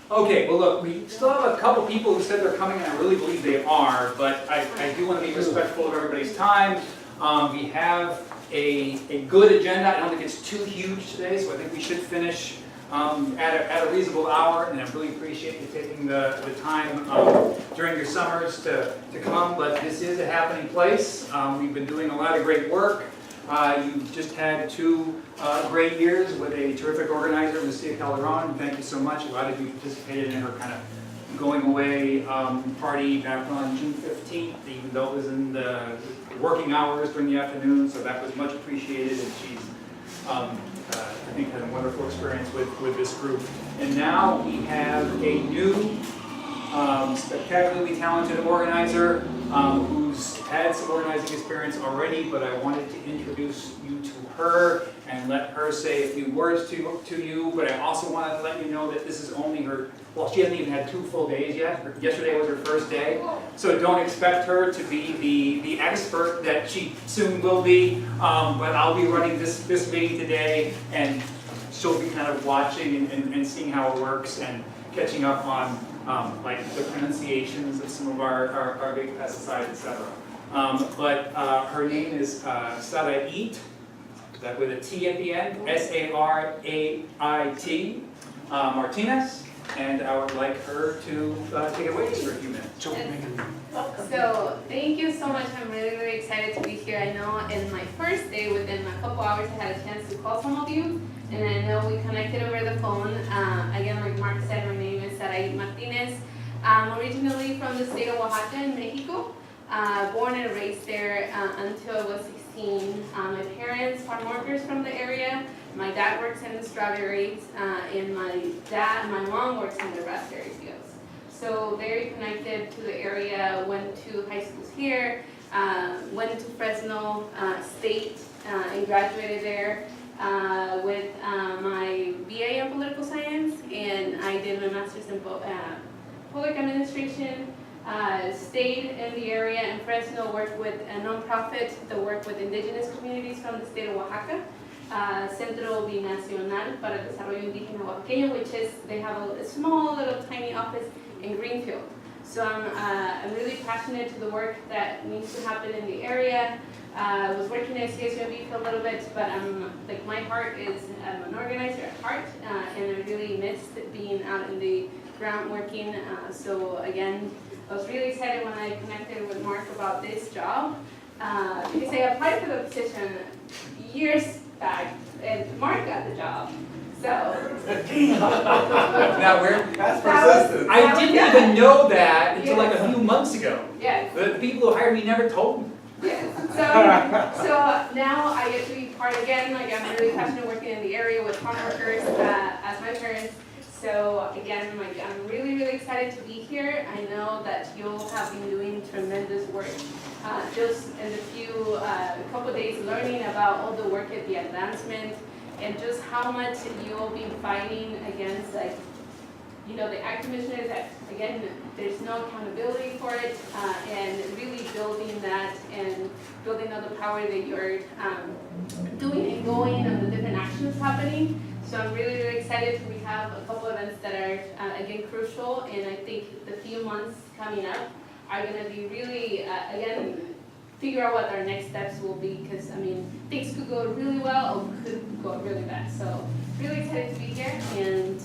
Okay, well look, we still have a couple people who said they're coming, and I really believe they are, but I do want to be respectful of everybody's time. We have a good agenda. I don't think it's too huge today, so I think we should finish at a reasonable hour, and I really appreciate you taking the time during your summers to come, but this is a happening place. We've been doing a lot of great work. You've just had 2 great years with a terrific organizer, Lucia Calderon. Thank you so much. A lot of you participated in her kind of going away party back on June 15th, even though it was in the working hours during the afternoon, so that was much appreciated, and she's, I think, had a wonderful experience with this group. And now we have a new, spectacularly talented organizer who's had some organizing experience already, but I wanted to introduce you to her and let her say a few words to you, but I also wanted to let you know that this is only her, well, she hasn't even had 2 full days yet. Yesterday was her first day, so don't expect her to be the expert that she soon will be, but I'll be running this meeting today, and she'll be kind of watching and seeing how it works and catching up on like the pronunciations of some of our big pesticides, etc. But her name is Sarait, that with a T at the end, S-A-R-A-I-T, Martinez, and I would like her to take it away for a few minutes. So thank you so much. I'm really, really excited to be here. I know in my first day, within a couple hours, I had a chance to call some of you, and I know we connected over the phone. Again, like Mark said, my name is Sarait Martinez. I'm originally from the state of Oaxaca in Mexico. Born and raised there until I was 16. My parents are farm workers from the area. My dad works in the strawberries, and my mom works in the raspberry fields. So very connected to the area. Went to high schools here. Went to Fresno State and graduated there with my BA in political science, and I did my master's in public administration. Stayed in the area in Fresno, worked with a nonprofit that worked with indigenous communities from the state of Oaxaca, Centro Binacional para el Desarrollo Indígena Oaxaqueño, which is, they have a small little tiny office in Greenfield. So I'm really passionate to the work that needs to happen in the area. I was working at CSUMB for a little bit, but my heart is, I'm an organizer at heart, and I really missed being out in the ground working. So again, I was really excited when I connected with Mark about this job, because I applied for the position years back, and Mark got the job. So Now that's persistent. I didn't even know that until like a few months ago. Yes. The people who hired me never told me. Yes. So now I get to be part again. Like, I'm really passionate working in the area with farm workers as my parents. So again, like, I'm really, really excited to be here. I know that you have been doing tremendous work. Just in the couple days, learning about all the work at the advancement, and just how much you'll be fighting against, like, you know, the Ag Commissioner, that again, there's no accountability for it, and really building that and building all the power that you're doing and going and the different actions happening. So I'm really, really excited. We have a couple events that are, again, crucial, and I think the few months coming up are going to be really, again, figure out what our next steps will be, because, I mean, things could go really well or could go really bad. So really excited to be here, and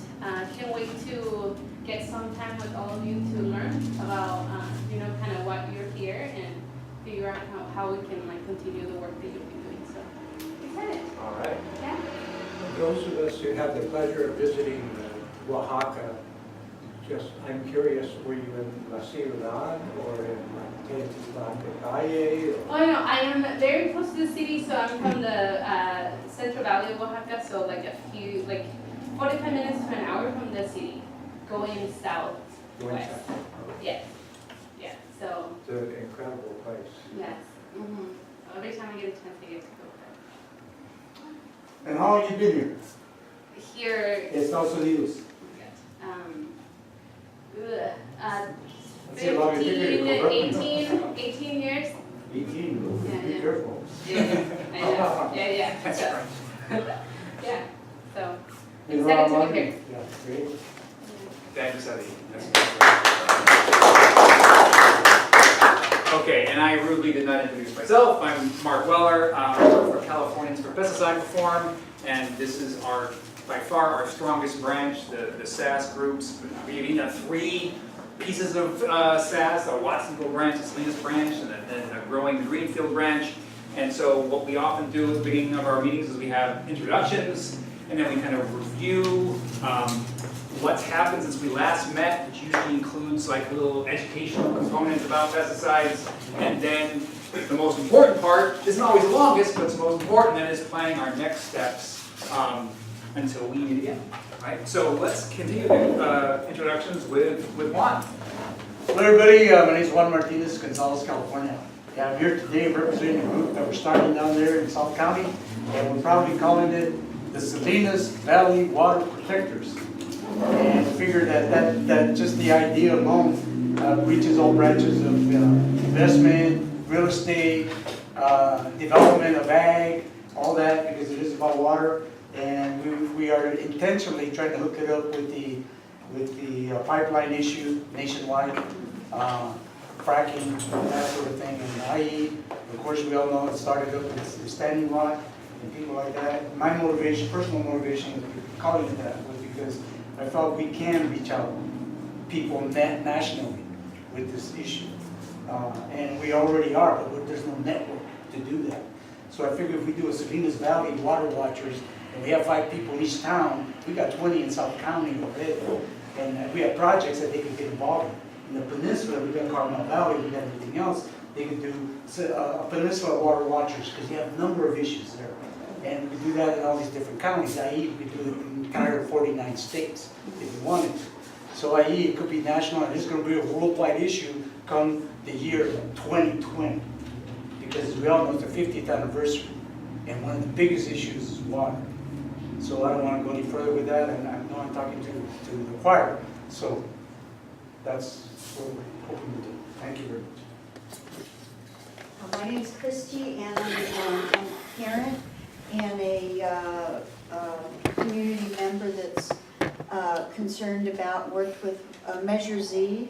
can't wait to get some time with all of you to learn about, you know, kind of what you're here, and figure out how we can, like, continue the work that you'll be doing. So excited. All right. Yeah. Those of us who have the pleasure of visiting Oaxaca, I'm curious, were you in La Ciudad or in Monterey? Oh no, I am very close to the city, so I'm from the Central Valley of Oaxaca, so like 45 minutes to an hour from the city, going south west. Yes. Yeah. So. It's an incredible place. Yes. Every time I get a chance, I get to go And how long you been here? here. Estados Unidos. 15, 18 years. 18. Yeah, Be yeah. careful. Yeah. That's So, right. yeah. So And excited how to long? be here. Yeah, great. Thank you, Sadi. Okay, and I rudely did not introduce myself. I'm Mark Weller. I work for Californians for Pesticide Reform, and this is by far our strongest branch, the SASS groups. We even have 3 pieces of SASS, a Watsonville branch, a Salinas branch, and then a growing Greenfield branch. And so what we often do at the beginning of our meetings is we have introductions, and then we kind of review what's happened since we last met, which usually includes like a little educational component about pesticides. And then the most important part, isn't always the longest, but it's the most important, that is planning our next steps until we meet again, right? So let's continue the introductions with Juan. Hello everybody, my name is Juan Martinez, Gonzales, California. Yeah, I'm here today representing a group that we're starting down there in South County, and we're probably calling it the Salinas Valley Water Protectors. And figure that just the idea alone reaches all branches of investment, real estate, development of ag, all that, because it is about water. And we are intentionally trying to hook it up with the pipeline issue nationwide, fracking, that sort of thing. And IE, of course, we all know it started up with Standing Rock and people like that. My motivation, personal motivation, with calling it that was because I felt we can reach out people nationally with this issue. And we already are, but there's no network to do that. So I figured if we do a Salinas Valley Water Watchers, and we have 5 people in each town, we got 20 in South County already. And we have projects that they can get involved in. In the peninsula, we got Carmel Valley, we got everything else. They could do a Peninsula Water Watchers, because you have a number of issues there. And we do that in all these different counties. IE, we could do it in the entire 49 states if we wanted to. So IE, it could be national, and it's going to be a worldwide issue come the year 2020. Because as we all know, it's the 50th anniversary. And one of the biggest issues is water. So I don't want to go any further with that, and I know I'm talking to the choir. So that's what we're hoping to do. Thank you very much. My name is Christy, and I'm a parent and a community member that's concerned about, worked with Measure Z,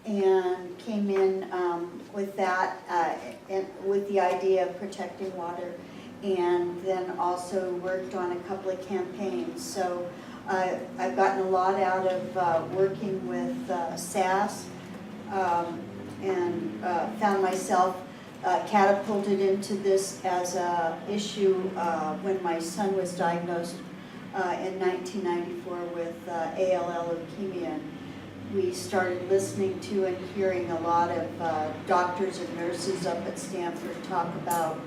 and came in with that, and with the idea of protecting water, and then also worked on a couple of campaigns. So I've gotten a lot out of working with SASS, and found myself catapulted into this as a issue when my son was diagnosed in 1994 with ALL leukemia. We started listening to and hearing a lot of doctors and nurses up at Stanford talk about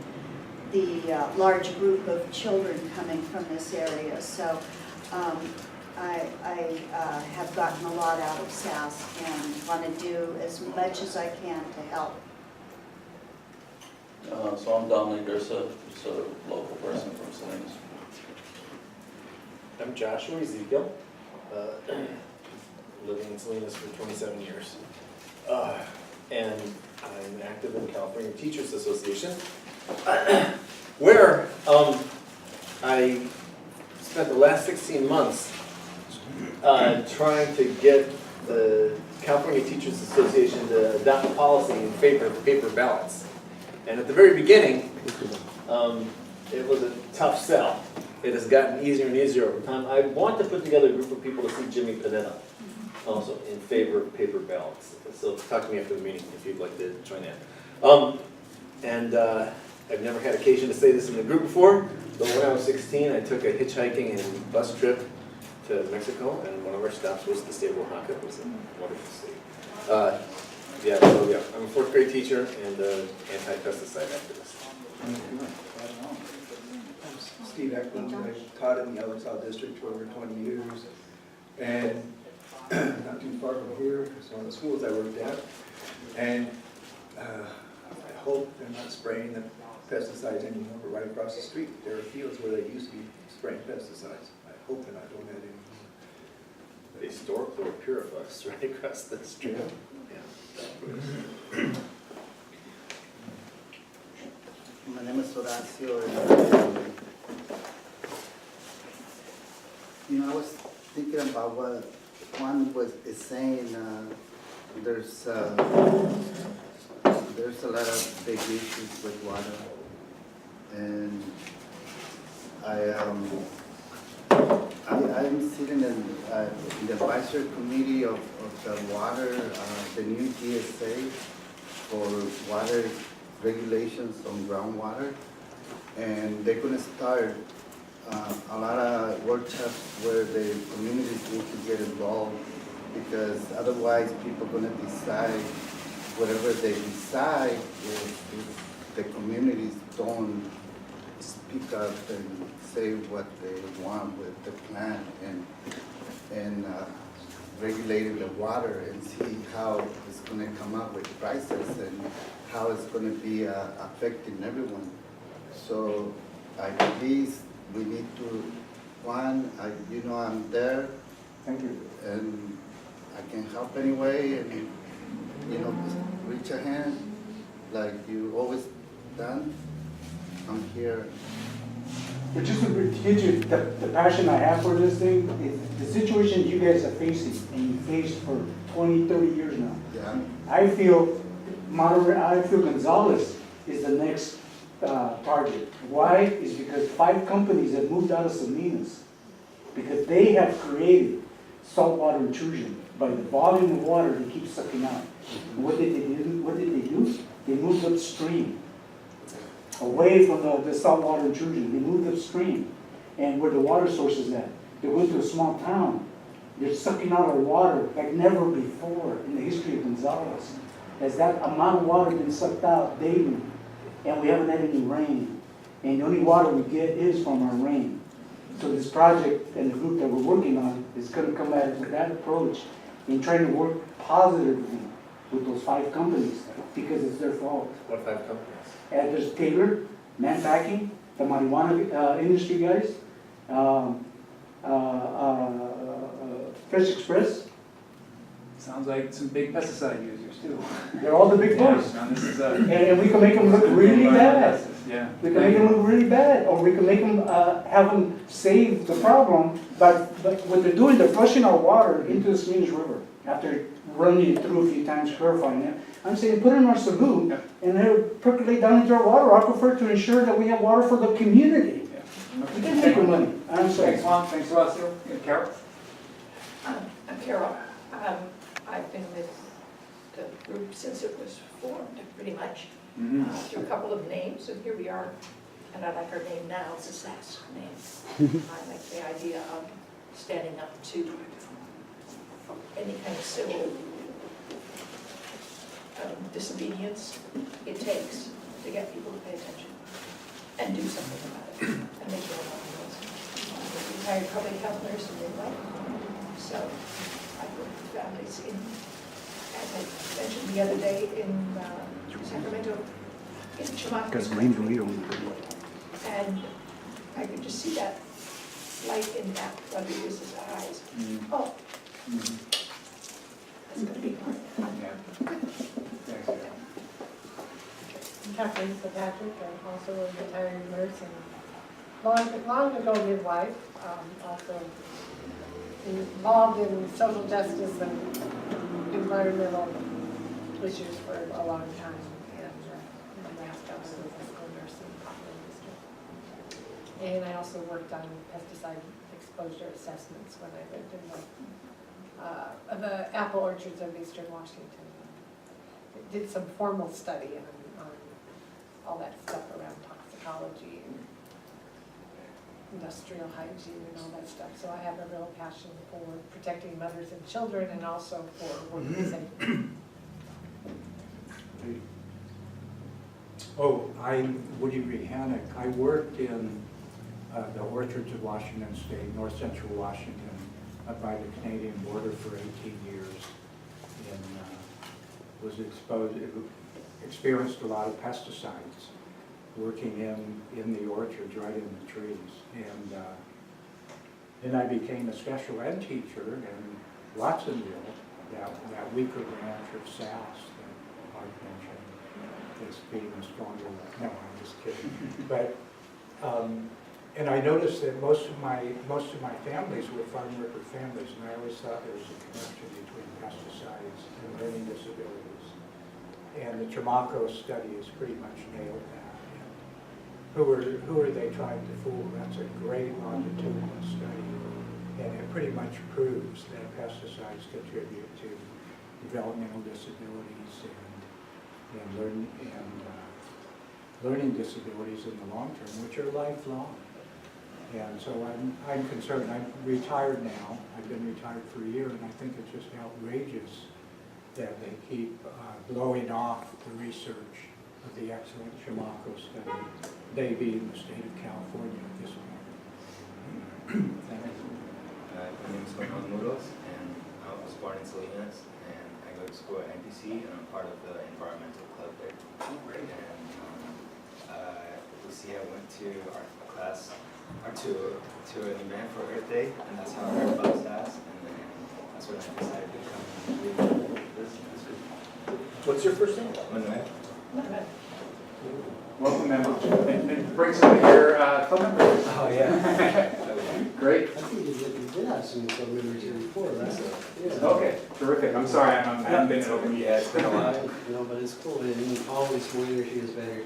the large group of children coming from this area. So I have gotten a lot out of SASS and want to do as much as I can to help. So I'm Dominic Dursa, just a local person from Salinas. I'm Joshua Ezekiel, living in Salinas for 27 years. And I'm active in California Teachers Association, where I spent the last 16 months trying to get the California Teachers Association to adopt a policy in favor of paper ballots. And at the very beginning, it was a tough sell. It has gotten easier and easier over time. I want to put together a group of people to see Jimmy Panetta, also in favor of paper ballots. So talk to me after the meeting if you'd like to join in. I've never had occasion to say this in the group before, but when I was 16, I took a hitchhiking and bus trip to Mexico, and one of our stops was the state of Oaxaca. It was a wonderful city. Yeah, I'm a 4th grade teacher and anti-pesticide activist. I'm Steve Eklund. I taught in the Ellisau District for over 20 years. And not too far from here, it's one of the schools I worked at. And I hope they're not spraying the pesticides anymore, but right across the street, there are fields where they used to be spraying pesticides. I hope they're not doing that anymore. They store Chlorpyrifos right across the street. My name is Horacio. And, I was thinking about what Juan is saying, there's a lot of big issues with water. And I'm sitting in the advisory committee of the water, the new GSA for water regulations on groundwater. And they're gonna start a lot of workshops where the communities need to get involved, because otherwise people are gonna decide whatever they decide if the communities don't speak up and say what they want with the plan and regulating the water and see how it's gonna come up with prices and how it's gonna be affecting everyone. So I believe we need to, Juan, I'm there. Thank you. And I can help anyway, and, just reach a hand like you always done. I'm here. But just to get you, the passion I have for this thing is the situation you guys are facing, and you faced for 20, 30 years now. Yeah. I feel Gonzalez is the next target. Why? Is because 5 companies have moved out of Salinas because they have created saltwater intrusion by the volume of water they keep sucking out. And what did they do? They moved upstream, away from the saltwater intrusion. They moved upstream, and where the water source is at. They went to a small town. They're sucking out our water like never before in the history of Gonzalez. Has that amount of water been sucked out daily? And we haven't had any rain. And the only water we get is from our rain. So this project and the group that we're working on is going to come at it with that approach and trying to work positively with those 5 companies because it's their fault. What 5 companies? And there's Taylor, Manpacking, the marijuana industry guys, Fresh Express. Sounds like some big pesticide users too. They're all the big boys. Yeah, this is a. And we can make them look really bad. Yeah. We can make them look really bad, or we can make them, have them save the problem, but what they're doing, they're flushing our water into the Salinas River after running it through a few times, purifying it. I'm saying put it in our salute, and they'll percolate down into our water aquifer to ensure that we have water for the community. We can make them money. I'm sorry. Thanks, Juan. Thanks a lot, Sue. Yeah, Carol? I'm Carol. I've been with the group since it was formed, pretty much, through a couple of names, and here we are. And I like our name now, it's a SASS name. I like the idea of standing up to any kind of civil disobedience it takes to get people to pay attention and do something about it and make it a noise. I'm a retired public health nurse in midlife, so I work with families in, as I mentioned the other day, in Sacramento, in Chamaco. And I could just see that light in that Rodriguez's eyes. Oh, that's going to be hard. Yeah. Thanks, Carol. I'm Kathleen Patrick. I'm also a retired nurse and long ago midwife, also involved in social justice and environmental issues for a long time. And my last job was a school nurse in the Poplar District. And I also worked on pesticide exposure assessments when I lived in the apple orchards of Eastern Washington. Did some formal study on all that stuff around toxicology and industrial hygiene and all that stuff. So I have a real passion for protecting mothers and children and also for working safety. Oh, I'm Woody Rehannick. I worked in the orchards of Washington State, north central Washington, by the Canadian border for 18 years. And was experienced a lot of pesticides, working in the orchards, right in the trees. And then I became a special ed teacher in Watsonville, that weaker branch of SASS that Mark mentioned, that's being a stronger. No, I'm just kidding. But And I noticed that most of my families were farm worker families, and I always thought there was a connection between pesticides and learning disabilities. And the Chamaco study has pretty much nailed that. And who are they trying to fool? That's a great longitudinal study, and it pretty much proves that pesticides contribute to developmental disabilities and learning disabilities in the long term, which are lifelong. And so I'm concerned. I'm retired now. I've been retired for a year, and I think it's just outrageous that they keep blowing off the research of the excellent Chamaco study, they being the state of California at this point. My name is Juan Muros, and I was born in Salinas, and I go to school at NPC, and I'm part of the environmental club there. And Lucia went to our class, or to an event for Earth Day, and that's how I heard about SASS, and then that's when I decided to come and do this group. What's your first name? Manuel. Welcome, Emma. And bring some of your club members. Oh, yeah. Great. I think you did have some club members here before, that's it. Yeah. Okay, terrific. I'm sorry, I haven't been over yet. It's been a while. You know, but it's cool, and always more energy is better.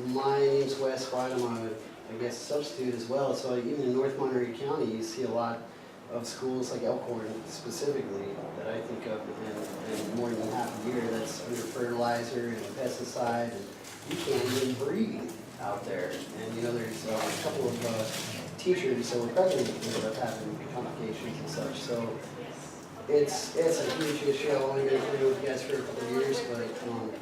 My name's Wes White. I'm I guess, a substitute as well. So even in North Monterey County, you see a lot of schools like Elkhorn specifically that I think of, and more than half a year that's under fertilizer and pesticide, and you can't even breathe out there. And you know, there's a couple of teachers that were pregnant that ended up having complications and such. So it's a huge issue. I've only been working with you guys for a couple of years, but it's going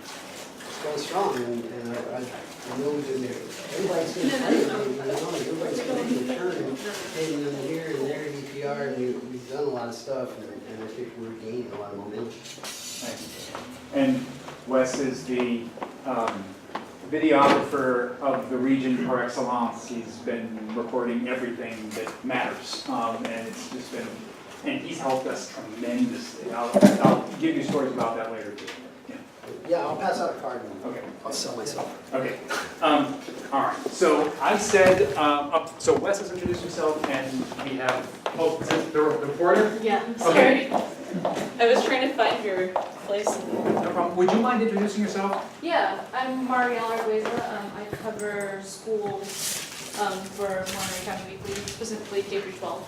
strong, and I know everybody's going to pay, everybody's going to return, paying them here and there, DPR, and we've done a lot of stuff, and I think we're gaining a lot of momentum. Nice. And Wes is the videographer of the region par excellence. He's been recording everything that matters, and it's just been, and he's helped us tremendously. I'll give you stories about that later too. Yeah, I'll pass out a card and Okay. I'll sell myself. Okay. All right. So I said, so Wes has introduced himself, and we have, oh, is it the reporter? Yeah, I'm Okay. sorry. I was trying to find your place. No problem. Would you mind introducing yourself? Yeah, I'm Marielle Argueza. I cover schools for Monterey County Weekly, specifically K-12.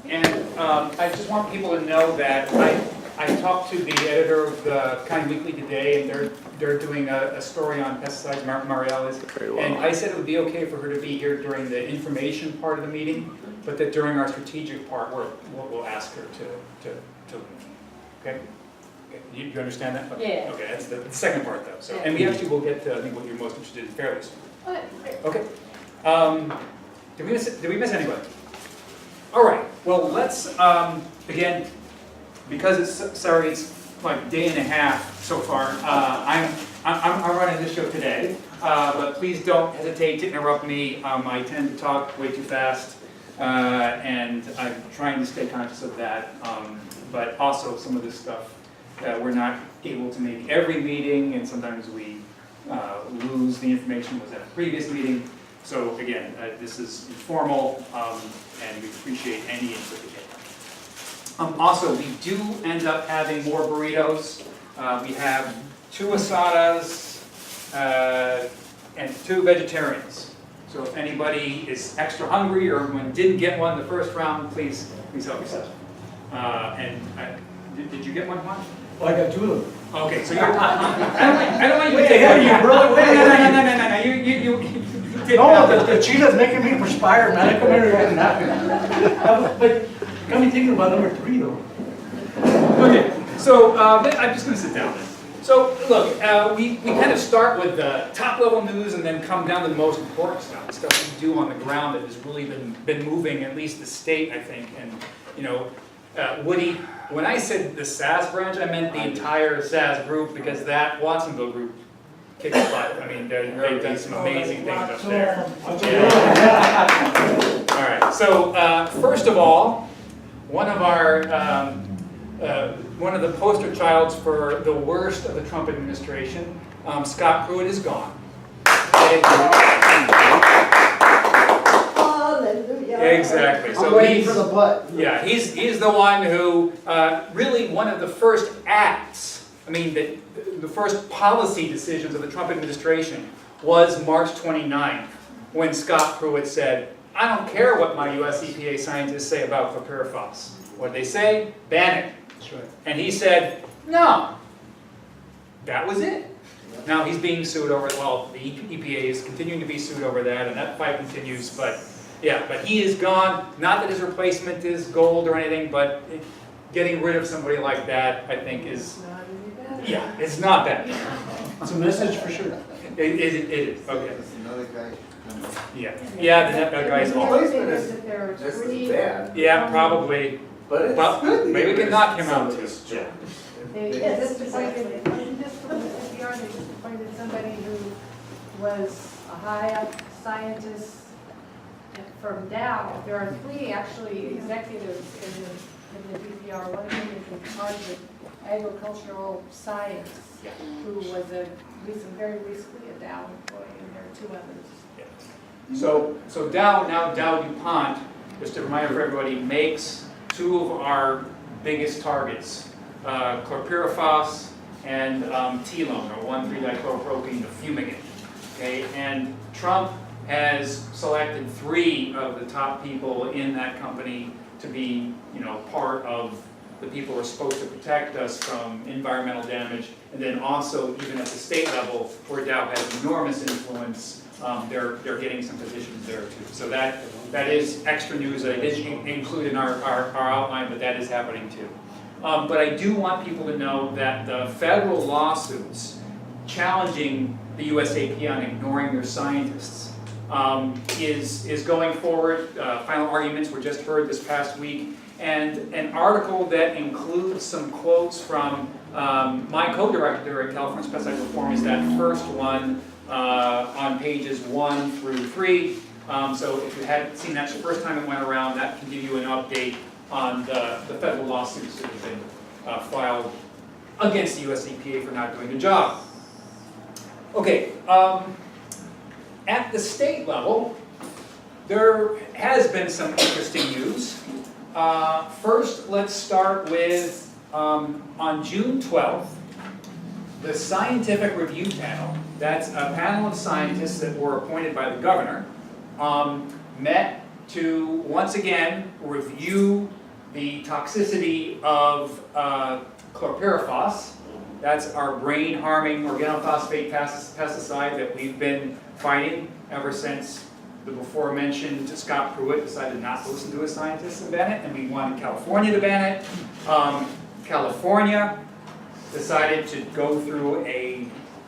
And I just want people to know that I talked to the editor of the County Weekly today, and they're doing a story on pesticides, Marielle is. And I said it would be okay for her to be here during the information part of the meeting, but that during our strategic part, we'll ask her to leave. Okay? You understand that? Okay. Yeah. Okay, that's the second part though. So, and we actually will get to, I think, what you're most interested in fairly soon. Okay, great. Okay. Did we miss anybody? All right. Well, let's again, because it's Sarait's like day and a half so far. I'm running this show today, but please don't hesitate to interrupt me. I tend to talk way too fast, and I'm trying to stay conscious of that. But also some of this stuff we're not able to make every meeting, and sometimes we lose the information that was at a previous meeting. So again, this is informal, and we appreciate any input you take. Also, we do end up having more burritos. We have 2 asadas and 2 vegetarians. So if anybody is extra hungry or didn't get one the first round, please help yourself. Did you get one, Juan? Well, I got 2 of them. Okay, so you're. I don't want you to Wait take ahead of you, bro. Wait ahead No. You take No, the cheetah's making me perspire, man. I come here and nothing. But got me thinking about number 3, though. Okay, so I'm just going to sit down then. So look, we kind of start with the top level news and then come down to the most important stuff we do on the ground that has really been moving, at least the state, I think. And you know, Woody, when I said the SASS branch, I meant the entire SASS group, because that Watsonville group kicks butt. I mean, they've done some amazing things up there. All right. So first of all, one of the poster childs for the worst of the Trump administration, Scott Pruitt, is gone. Exactly. I'm So waiting he's, for the butt. yeah, he's the one who, really one of the first acts, I mean, the first policy decisions of the Trump administration was March 29th, when Scott Pruitt said, I don't care what my US EPA scientists say about chlorpyrifos. What did they say? Ban it. That's right. And he said, no. That was it. Now he's being sued over, well, the EPA is continuing to be sued over that, and that fight continues, but yeah, but he is gone. Not that his replacement is gold or anything, but getting rid of somebody like that, I think, is, yeah, it's not bad. It's a message for sure. It is, okay. There's another guy. Yeah, the guy's The off. other thing is that there are three. Yeah, probably. But it's Well, good to maybe we get can rid of knock him some out of too. this Yeah. junk. They just appointed, wasn't this from the DPR, they just appointed somebody who was a high up scientist from Dow. There are three actually executives in the DPR. One of them is in charge of agricultural science, who was very recently a Dow employee, and there are two others. So Dow DuPont, just a reminder for everybody, makes two of our biggest targets, chlorpyrifos and Telone, or 1,3-dichloropropanone, the fumigant. Okay, and Trump has selected three of the top people in that company to be, part of the people who are supposed to protect us from environmental damage, and then also even at the state level, where Dow has enormous influence, they're getting some positions there too. So that is extra news that I didn't include in our outline, but that is happening too. But I do want people to know that the federal lawsuits challenging the US EPA on ignoring their scientists is going forward. Final arguments were just heard this past week. And an article that includes some quotes from my co-director at California's Pesticide Reform is that first one on pages 1 through 3. So if you hadn't seen that the first time it went around, that can give you an update on the federal lawsuits that have been filed against the US EPA for not doing the job. Okay, at the state level, there has been some interesting news. First, let's start with, on June 12th, the Scientific Review Panel, that's a panel of scientists that were appointed by the governor, met to once again review the toxicity of chlorpyrifos. That's our brain-harming organophosphate pesticide that we've been fighting ever since the before-mentioned Scott Pruitt decided not to listen to his scientists and ban it, and we wanted California to ban it. California decided to go through a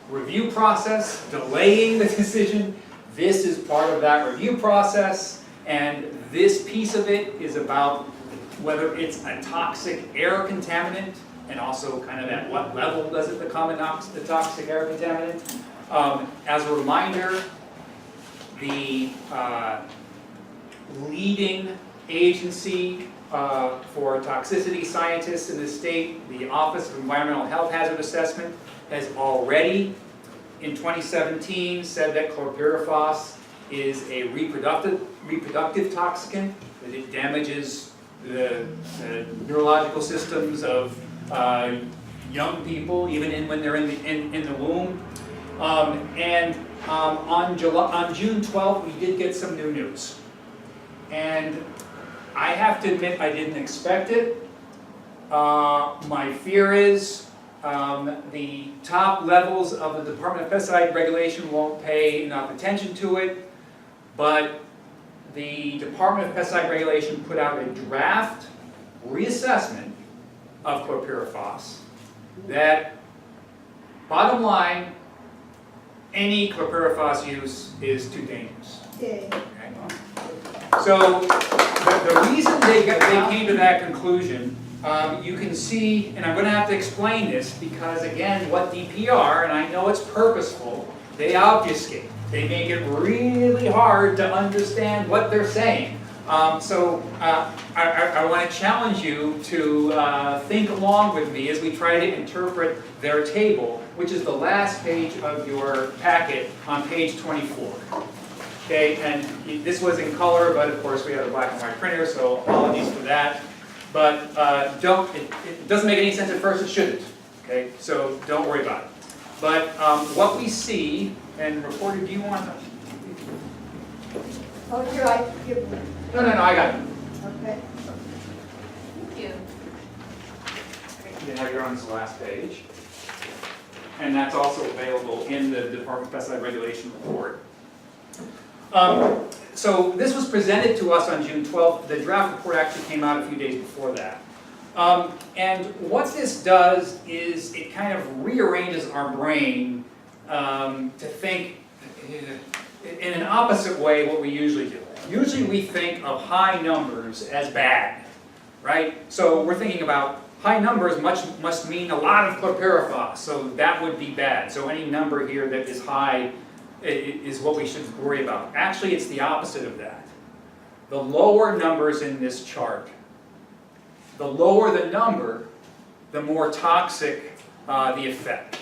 review process, delaying the decision. This is part of that review process, and this piece of it is about whether it's a toxic air contaminant, and also kind of at what level does it become a toxic air contaminant. As a reminder, the leading agency for toxicity scientists in the state, the Office of Environmental Health Hazard Assessment, has already, in 2017, said that chlorpyrifos is a reproductive toxicant, that it damages the neurological systems of young people, even when they're in the womb. On June 12th, we did get some new news. And I have to admit, I didn't expect it. My fear is the top levels of the Department of Pesticide Regulation won't pay enough attention to it, but the Department of Pesticide Regulation put out a draft reassessment of chlorpyrifos that, bottom line, any chlorpyrifos use is too dangerous. Okay? So the reason they came to that conclusion, you can see, and I'm going to have to explain this because, again, what DPR, and I know it's purposeful, they obfuscate. They make it really hard to understand what they're saying. I want to challenge you to think along with me as we try to interpret their table, which is the last page of your packet on page 24. Okay, and this was in color, but of course we have a black and white printer, so apologies for that. But it doesn't make any sense at first, it shouldn't. Okay, so don't worry about it. But what we see, and reporter, do you want to? Oh, here, I give them. No, I got it. Okay. Thank you. You have your on this last page. And that's also available in the Department of Pesticide Regulation report. So this was presented to us on June 12th. The draft report actually came out a few days before that. And what this does is it kind of rearranges our brain to think in an opposite way what we usually do. Usually we think of high numbers as bad, right? So we're thinking about high numbers must mean a lot of chlorpyrifos, so that would be bad. So any number here that is high is what we should worry about. Actually, it's the opposite of that. The lower numbers in this chart, the lower the number, the more toxic the effect.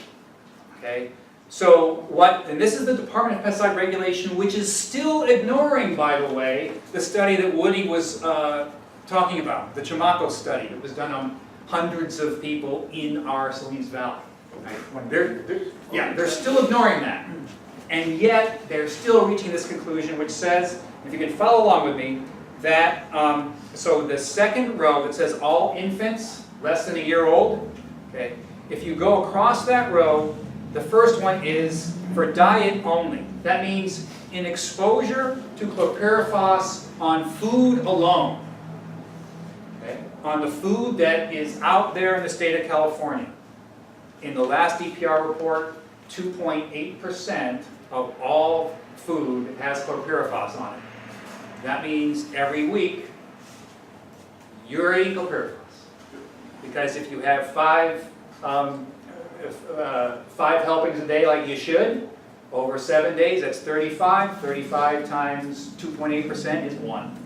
Okay? So and this is the Department of Pesticide Regulation, which is still ignoring, by the way, the study that Woody was talking about, the Chamaco study that was done on hundreds of people in our Salinas Valley. Right? They're still ignoring that. And yet, they're still reaching this conclusion, which says, if you can follow along with me, that, so the second row that says all infants less than a year old, okay, if you go across that row, the first one is for diet only. That means in exposure to chlorpyrifos on food alone. On the food that is out there in the state of California. In the last DPR report, 2.8% of all food has chlorpyrifos on it. That means every week you're eating chlorpyrifos. Because if you have five helpings a day like you should, over 7 days, that's 35. 35 times 2.8% is 1.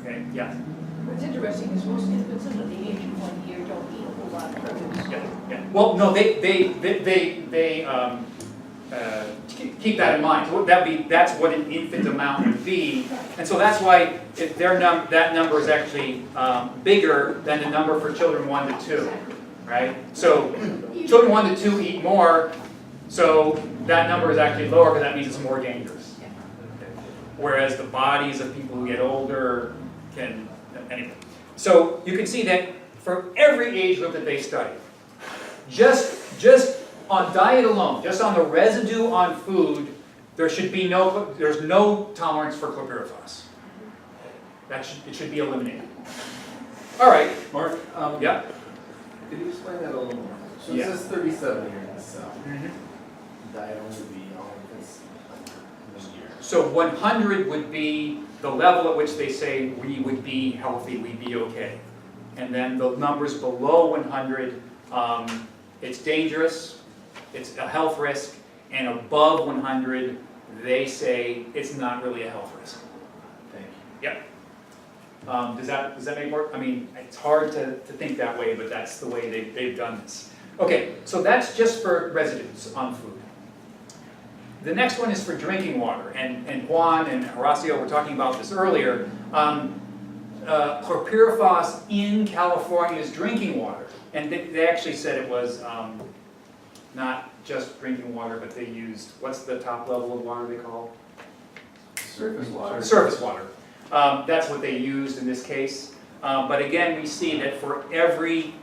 Okay, yeah. What's interesting is most infants under the age of 1 year don't eat a whole lot of produce. Yeah. Well, no, they keep that in mind. So that's what an infant amount would be, and so that's why that number is actually bigger than the number for children 1 to 2, right? So children 1 to 2 eat more, so that number is actually lower, because that means it's more dangerous. Whereas the bodies of people who get older can. Anyway, so you can see that for every age group that they studied, just on diet alone, just on the residue on food, there's no tolerance for chlorpyrifos. It should be eliminated. All right, Mark, yeah. Could you explain that a little more? So Yeah. it says 37 here in the cell. Diet only would be all infants in a year. So 100 would be the level at which they say we would be healthy, we'd be okay. And then the numbers below 100, it's dangerous, it's a health risk, and above 100, they say it's not really a health risk. Thank you. Yep. Does that make more? I mean, it's hard to think that way, but that's the way they've done this. Okay, so that's just for residues on food. The next one is for drinking water, and Juan and Horacio were talking about this earlier. Chlorpyrifos in California's drinking water, and they actually said it was not just drinking water, but they used, what's the top level of water they call? Surface water. Surface water. That's what they used in this case. But again, we see that for every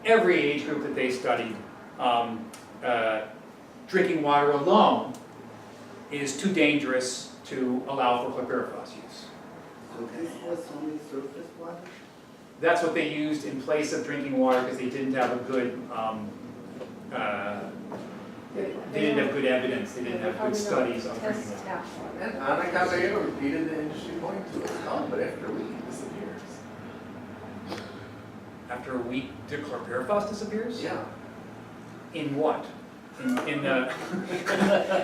age group that they studied, drinking water alone is too dangerous to allow for chlorpyrifos use. So this was only surface water? That's what they used in place of drinking water because they didn't have a good, they didn't have good evidence, they didn't have good studies on drinking water. And Ana Caballero repeated the industry point to us, but after a week it disappears. After a week, the chlorpyrifos disappears? Yeah. In what? In the,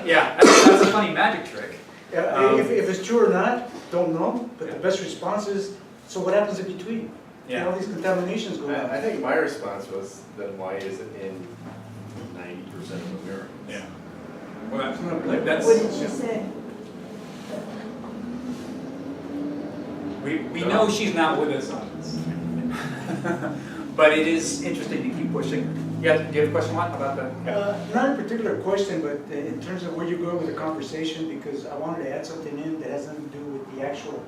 yeah, that's a funny magic trick. Yeah, if it's true or not, don't know, but the best response is, so what happens in between? Yeah. All these contaminations go on. I think my response was, then why is it in 90% of Americans? Yeah. Well, that's, What did she say? We know she's not with us on this. But it is interesting to keep pushing. Yeah, do you have a question, Juan, about that? Not a particular question, but in terms of where you're going with the conversation, because I wanted to add something in that has nothing to do with the actual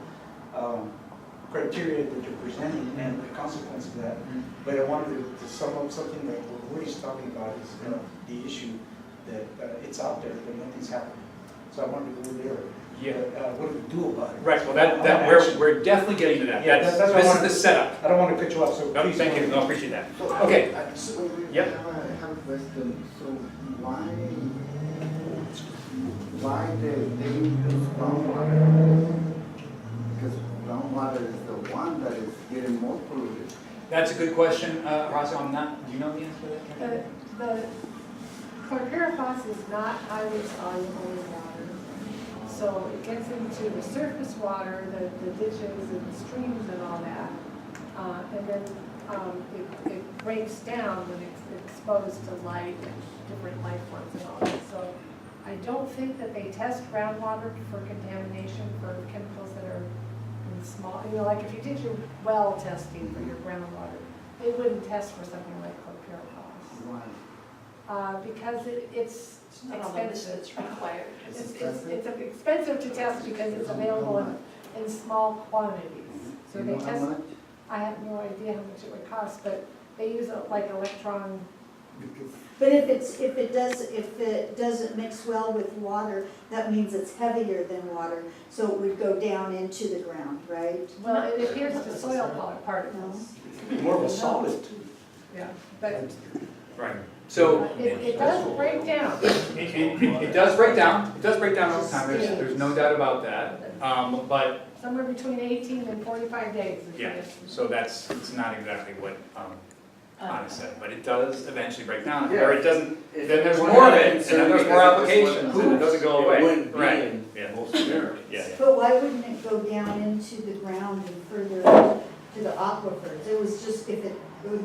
criteria that you're presenting and the consequence of that. But I wanted to sum up something that what he's talking about is the issue that it's out there, but nothing's happening. So I wanted to go there. Yeah. What do we do about it? Right, well, we're definitely getting to that. Yeah, that's what I This is wanted- the setup. I don't want to cut you off, so No, please. thank you, no, appreciate that. Okay. Yep. I have a question. So why they use groundwater? Because groundwater is the one that is getting more polluted. That's a good question, Horacio, do you know the answer to that? The chlorpyrifos is not highly soluble in water. So it gets into the surface water, the ditches and the streams and all that. And then it breaks down when it's exposed to light and different life forms and all that. So I don't think that they test groundwater for contamination for chemicals that are in small, like if you did your well testing for your groundwater, they wouldn't test for something like chlorpyrifos. Why? Because it's Not on the list expensive. that's required. It's expensive to test because it's available in small quantities. So You they know how test, much? I have no idea how much it would cost, but they use it like electron. Because But if it doesn't mix well with water, that means it's heavier than water, so it would go down into the ground, right? Well, it adheres to soil particles. More of a solid. Yeah, but Right. So it does break down. it does break down. It does break down over time. There's no doubt about that. But Somewhere between 18 and 45 days. is yeah, what it- so it's not exactly what Anna said, but it does eventually break down. Yeah. Or it doesn't. If Then there's one more of had it, and concern then there's more because it just applications, went and it doesn't go It away. wouldn't be Right. in Yeah. most scenarios. Yeah. But why wouldn't it go down into the ground and further to the aquifers? It was just if it would,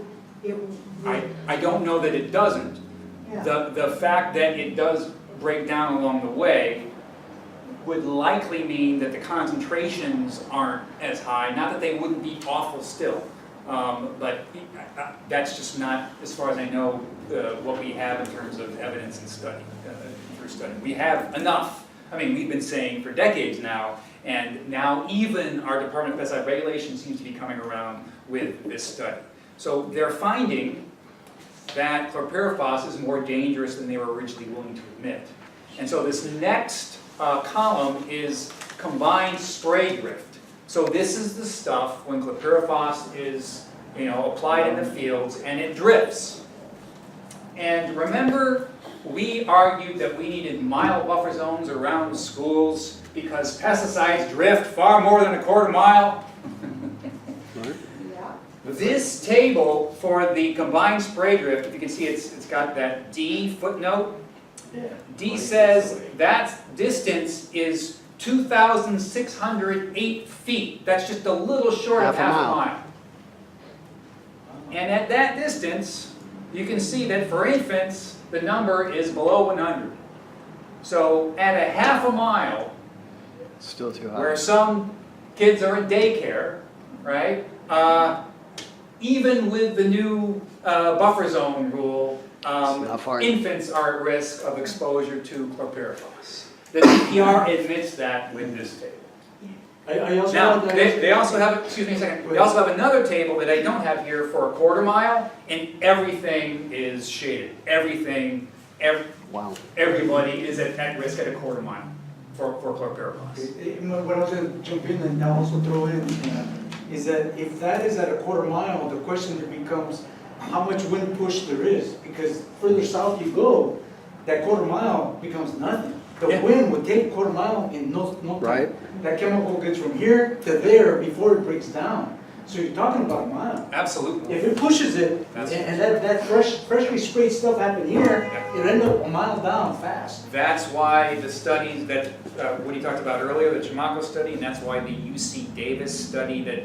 I don't know that it doesn't. yeah. The fact that it does break down along the way would likely mean that the concentrations aren't as high, not that they wouldn't be awful still. But that's just not, as far as I know, what we have in terms of evidence and study, through study. We have enough. I mean, we've been saying for decades now, and now even our Department of Pesticide Regulation seems to be coming around with this study. So they're finding that chlorpyrifos is more dangerous than they were originally willing to admit. And so this next column is combined spray drift. So this is the stuff when chlorpyrifos is applied in the fields and it drifts. And remember, we argued that we needed mile buffer zones around schools because pesticides drift far more than a quarter mile. Yeah. This table for the combined spray drift, if you can see it's got that D footnote. D says that distance is 2,608 feet. That's just a little short of half a mile. And at that distance, you can see that for infants, the number is below 100. So at a half a mile, Still too high. where some kids are in daycare, right? Even with the new buffer zone rule, not far. infants are at risk of exposure to chlorpyrifos. The DPR admits that with this table. I also Now, want to- they also have, excuse me a second, they also have another table that I don't have here for a quarter mile, and everything is shaded. Wow. Everybody is at risk at a quarter mile for chlorpyrifos. What I was going to jump in and also throw in is that if that is at a quarter mile, the question then becomes how much wind push there is. Because further south you go, that quarter mile becomes nothing. The Yeah. wind would take a quarter mile in no time. Right. That chemical gets from here to there before it breaks down. So you're talking about a mile. Absolutely. If it pushes it, and that freshly sprayed stuff happened here, it'll end up a mile down fast. That's why the studies that Woody talked about earlier, the Chamaco study, and that's why the UC Davis study that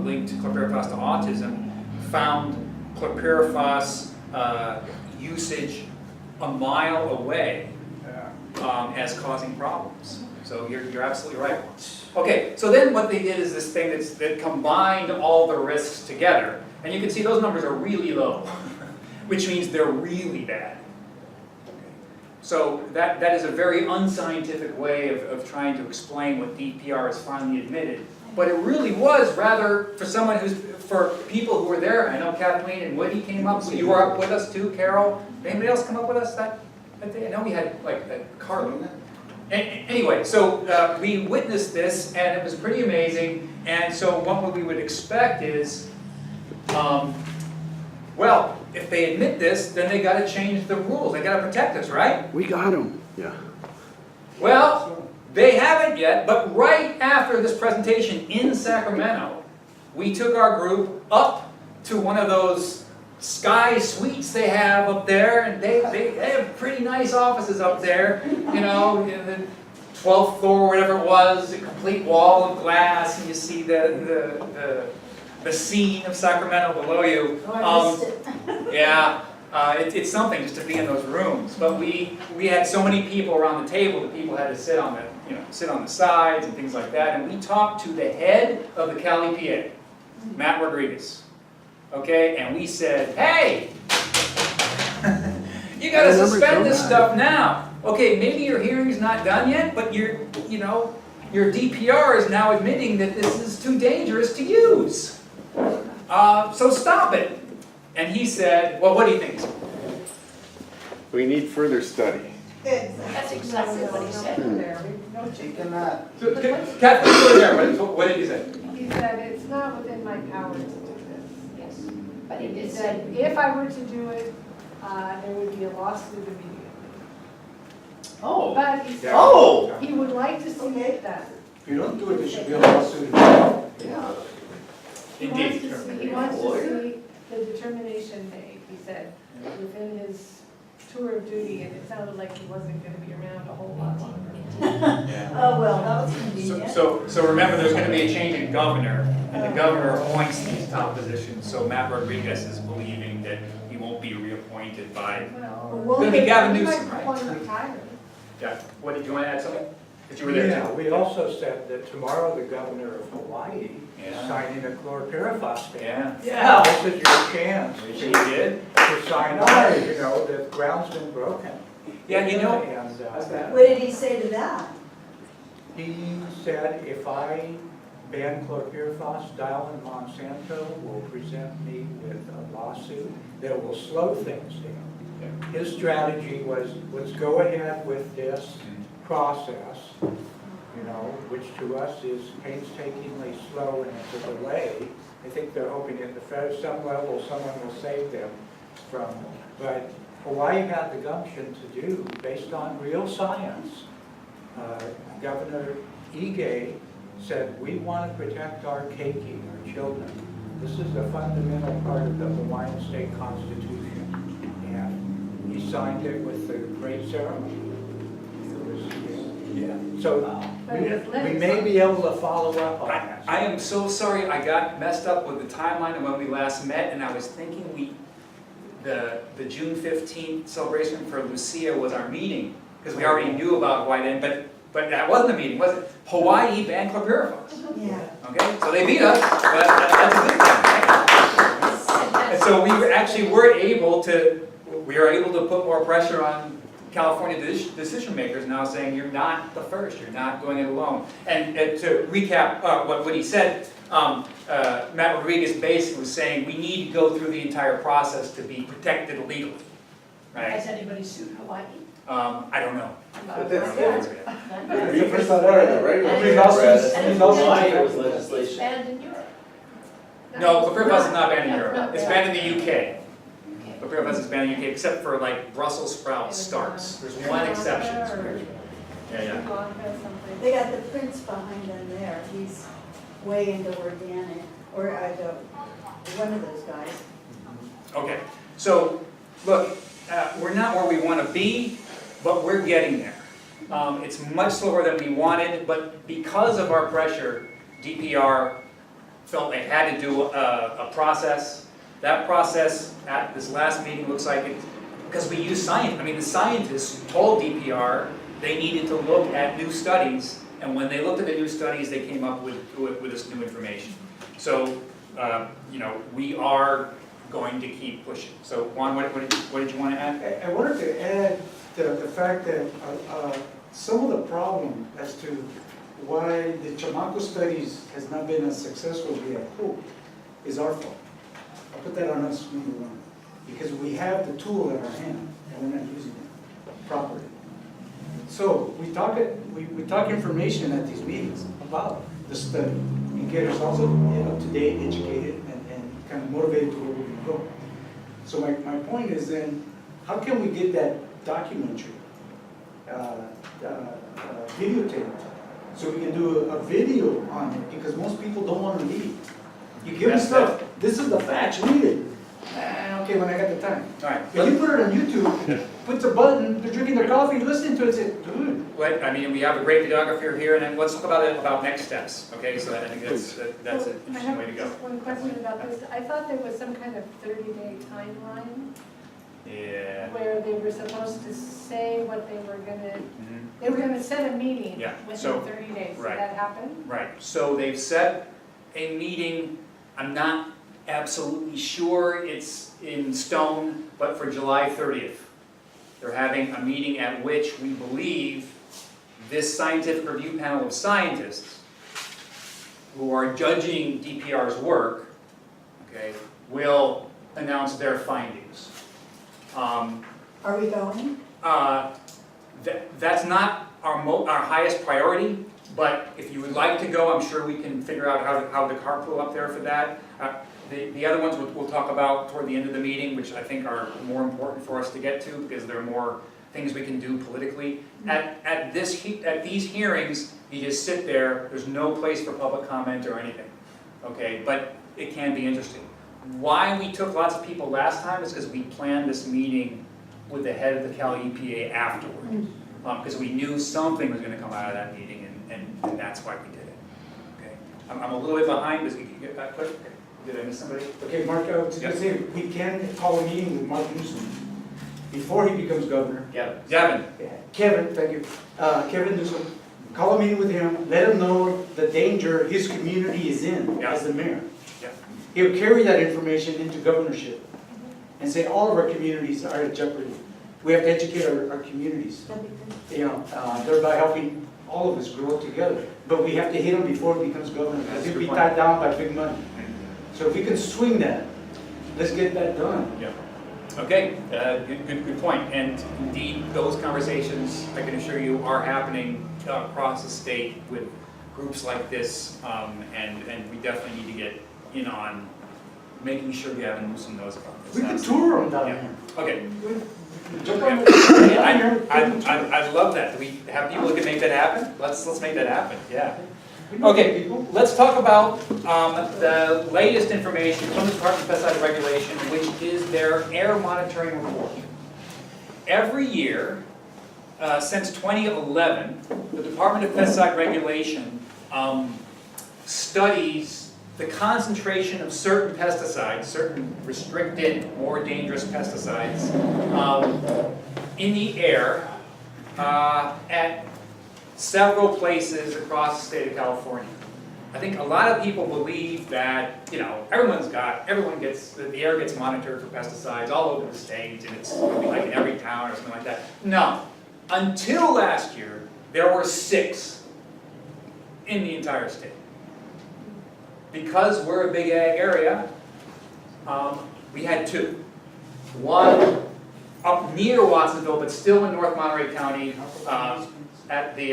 linked chlorpyrifos to autism found chlorpyrifos usage a mile away as causing problems. So you're absolutely right. Okay, so then what they did is this thing that combined all the risks together. And you can see those numbers are really low, which means they're really bad. So that is a very unscientific way of trying to explain what DPR has finally admitted. But it really was rather, for people who were there, I know Kathleen and Woody came up, so you were up with us too, Carol. Anybody else come up with us that day? I know we had like a car. Anyway, so we witnessed this and it was pretty amazing. And so what we would expect is, well, if they admit this, then they got to change the rules. They got to protect us, right? We got them. Yeah. Well, they haven't yet, but right after this presentation in Sacramento, we took our group up to one of those sky suites they have up there, and they have pretty nice offices up there, you know, in the 12th floor or whatever it was, a complete wall of glass, and you see the scene of Sacramento below you. Yeah, it's something just to be in those rooms. But we had so many people around the table that people had to sit on the sides and things like that. And we talked to the head of the Cal EPA, Matt Rodriguez. Okay, and we said, hey, you got to suspend this stuff now. Okay, maybe your hearing's not done yet, but your DPR is now admitting that this is too dangerous to use. So stop it. And he said, well, what do you think? We need further study. That's exactly what he said. Kathleen, you were there. What did he say? He said, it's not within my power to do this. Yes, but he He did said, say, if I were to do it, there would be a lawsuit immediately. Oh. But he said, Oh. he would like to see it done. If you don't do it, there should be a lawsuit. Yeah. He wants to see the determination made, he said, within his tour of duty, and it sounded like he wasn't gonna be around a whole lot longer. Oh, well, that was convenient. So remember, there's going to be a change in governor, and the governor appoints these top positions. So Matt Rodriguez is believing that he won't be reappointed by. Well, It'll be Gavin he Newsom, might right? want to retire. Yeah. What did you want to add something? Because you were there Yeah, too. we also said that tomorrow the governor of Hawaii is Yeah. signing a Chlorpyrifos ban. Yeah. This is your chance Which he did. to sign on, you know, the ground's been broken. Yeah, you know. And What did he say to that? he said, if I ban Chlorpyrifos, Dial and Monsanto will present me with a lawsuit that will slow things down. His strategy was, let's go ahead with this process, you know, which to us is painstakingly slow and it's a delay. I think they're hoping at some level someone will save them from, but Hawaii had the gumption to do, based on real science. Governor Ige said, we want to protect our keiki, our children. This is a fundamental part of the Hawaiian state constitution. And he signed it with the great ceremony. So we may be able to follow up on that. I am so sorry I got messed up with the timeline of when we last met, and I was thinking the June 15th celebration for Lucia was our meeting, because we already knew about Hawaii then, but that wasn't the meeting, was it? Hawaii banned Chlorpyrifos. Yeah. Okay, so they beat us, but that's a good thing, right? And so we were able to put more pressure on California decision makers now, saying you're not the first, you're not doing it alone. And to recap what he said, Matt Rodriguez basically was saying we need to go through the entire process to be protected legally, right? has anybody sued Hawaii? I don't know. But that's You first thought that, right? Hawaii was legislation. Banned in Europe. No, Chlorpyrifos is not banned in Europe. It's banned in the UK. Chlorpyrifos is banned in the UK, except for like Brussels sprout starts. There's one exception. Yeah. They got the prince behind them there. He's way into organic, or one of those guys. Okay, so look, we're not where we want to be, but we're getting there. It's much slower than we wanted, but because of our pressure, DPR felt they had to do a process. That process at this last meeting looks like it, because we use science. I mean, the scientists told DPR they needed to look at new studies, and when they looked at the new studies, they came up with this new information. So, you know, we are going to keep pushing. So Juan, what did you want to add? I wanted to add the fact that some of the problem as to why the Chamaco studies has not been as successful as we had hoped is our fault. I'll put that on us, number one, because we have the tool at our hand and we're not using it properly. So we talk information at these meetings about the study and get us also up to date, educated, and kind of motivated to where we're going to go. So my point is then, how can we get that documentary videotaped so we can do a video on it? Because most people don't want to read. You give them stuff. This is the facts. Read it. Okay, when I got the time. All right. If you put it on YouTube, put the button, they're drinking their coffee, listening to it, say, dude. But, I mean, we have a great videographer here, and then let's talk about next steps, okay? So I think that's an interesting way to go. I have just one question about this. I thought there was some kind of 30-day timeline Yeah. where they were supposed to say what they were gonna, they were gonna set a meeting Yeah, within so- 30 days. Did right. that happen? Right, so they've set a meeting, I'm not absolutely sure it's in stone, but for July 30th. They're having a meeting at which we believe this scientific review panel of scientists who are judging DPR's work, okay, will announce their findings. Are we going? That's not our highest priority, but if you would like to go, I'm sure we can figure out how to carpool up there for that. The other ones we'll talk about toward the end of the meeting, which I think are more important for us to get to because there are more things we can do politically. At these hearings, you just sit there. There's no place for public comment or anything, okay? But it can be interesting. Why we took lots of people last time is because we planned this meeting with the head of the Cal EPA afterward, because we knew something was going to come out of that meeting, and that's why we did it. Okay, I'm a little bit behind. Does it get that quick? Did I miss somebody? Okay, Mark, I was going to say, we can call a meeting with Mark Newsom before he becomes governor. Yeah, Devin. Kevin, thank you. Kevin Newsom, call a meeting with him, let him know the danger his community is in as the mayor. Yeah. He'll carry that information into governorship and say all of our communities are at jeopardy. We have to educate our communities, you know, thereby helping all of us grow together. But we have to hit him before he becomes governor, because he'll be tied down by big money. So if we can swing that, let's get that done. Yeah. Okay, good point. And indeed, those conversations, I can assure you, are happening across the state with groups like this, and we definitely need to get in on making sure Gavin Newsom knows about this. We can tour them down Yeah. here. Okay. Jump on I'd love that. Do we have people who can make that happen? Let's make that happen, yeah. Okay, let's talk about the latest information from the Department of Pesticide Regulation, which is their air monitoring report. Every year, since 2011, the Department of Pesticide Regulation studies the concentration of certain pesticides, certain restricted, more dangerous pesticides, in the air at several places across the state of California. I think a lot of people believe that, you know, the air gets monitored for pesticides all over the state, and it's going to be like in every town or something like that. No. Until last year, there were 6 in the entire state. Because we're a big ag area, we had 2. One up near Watsonville, but still in North Monterey County, at the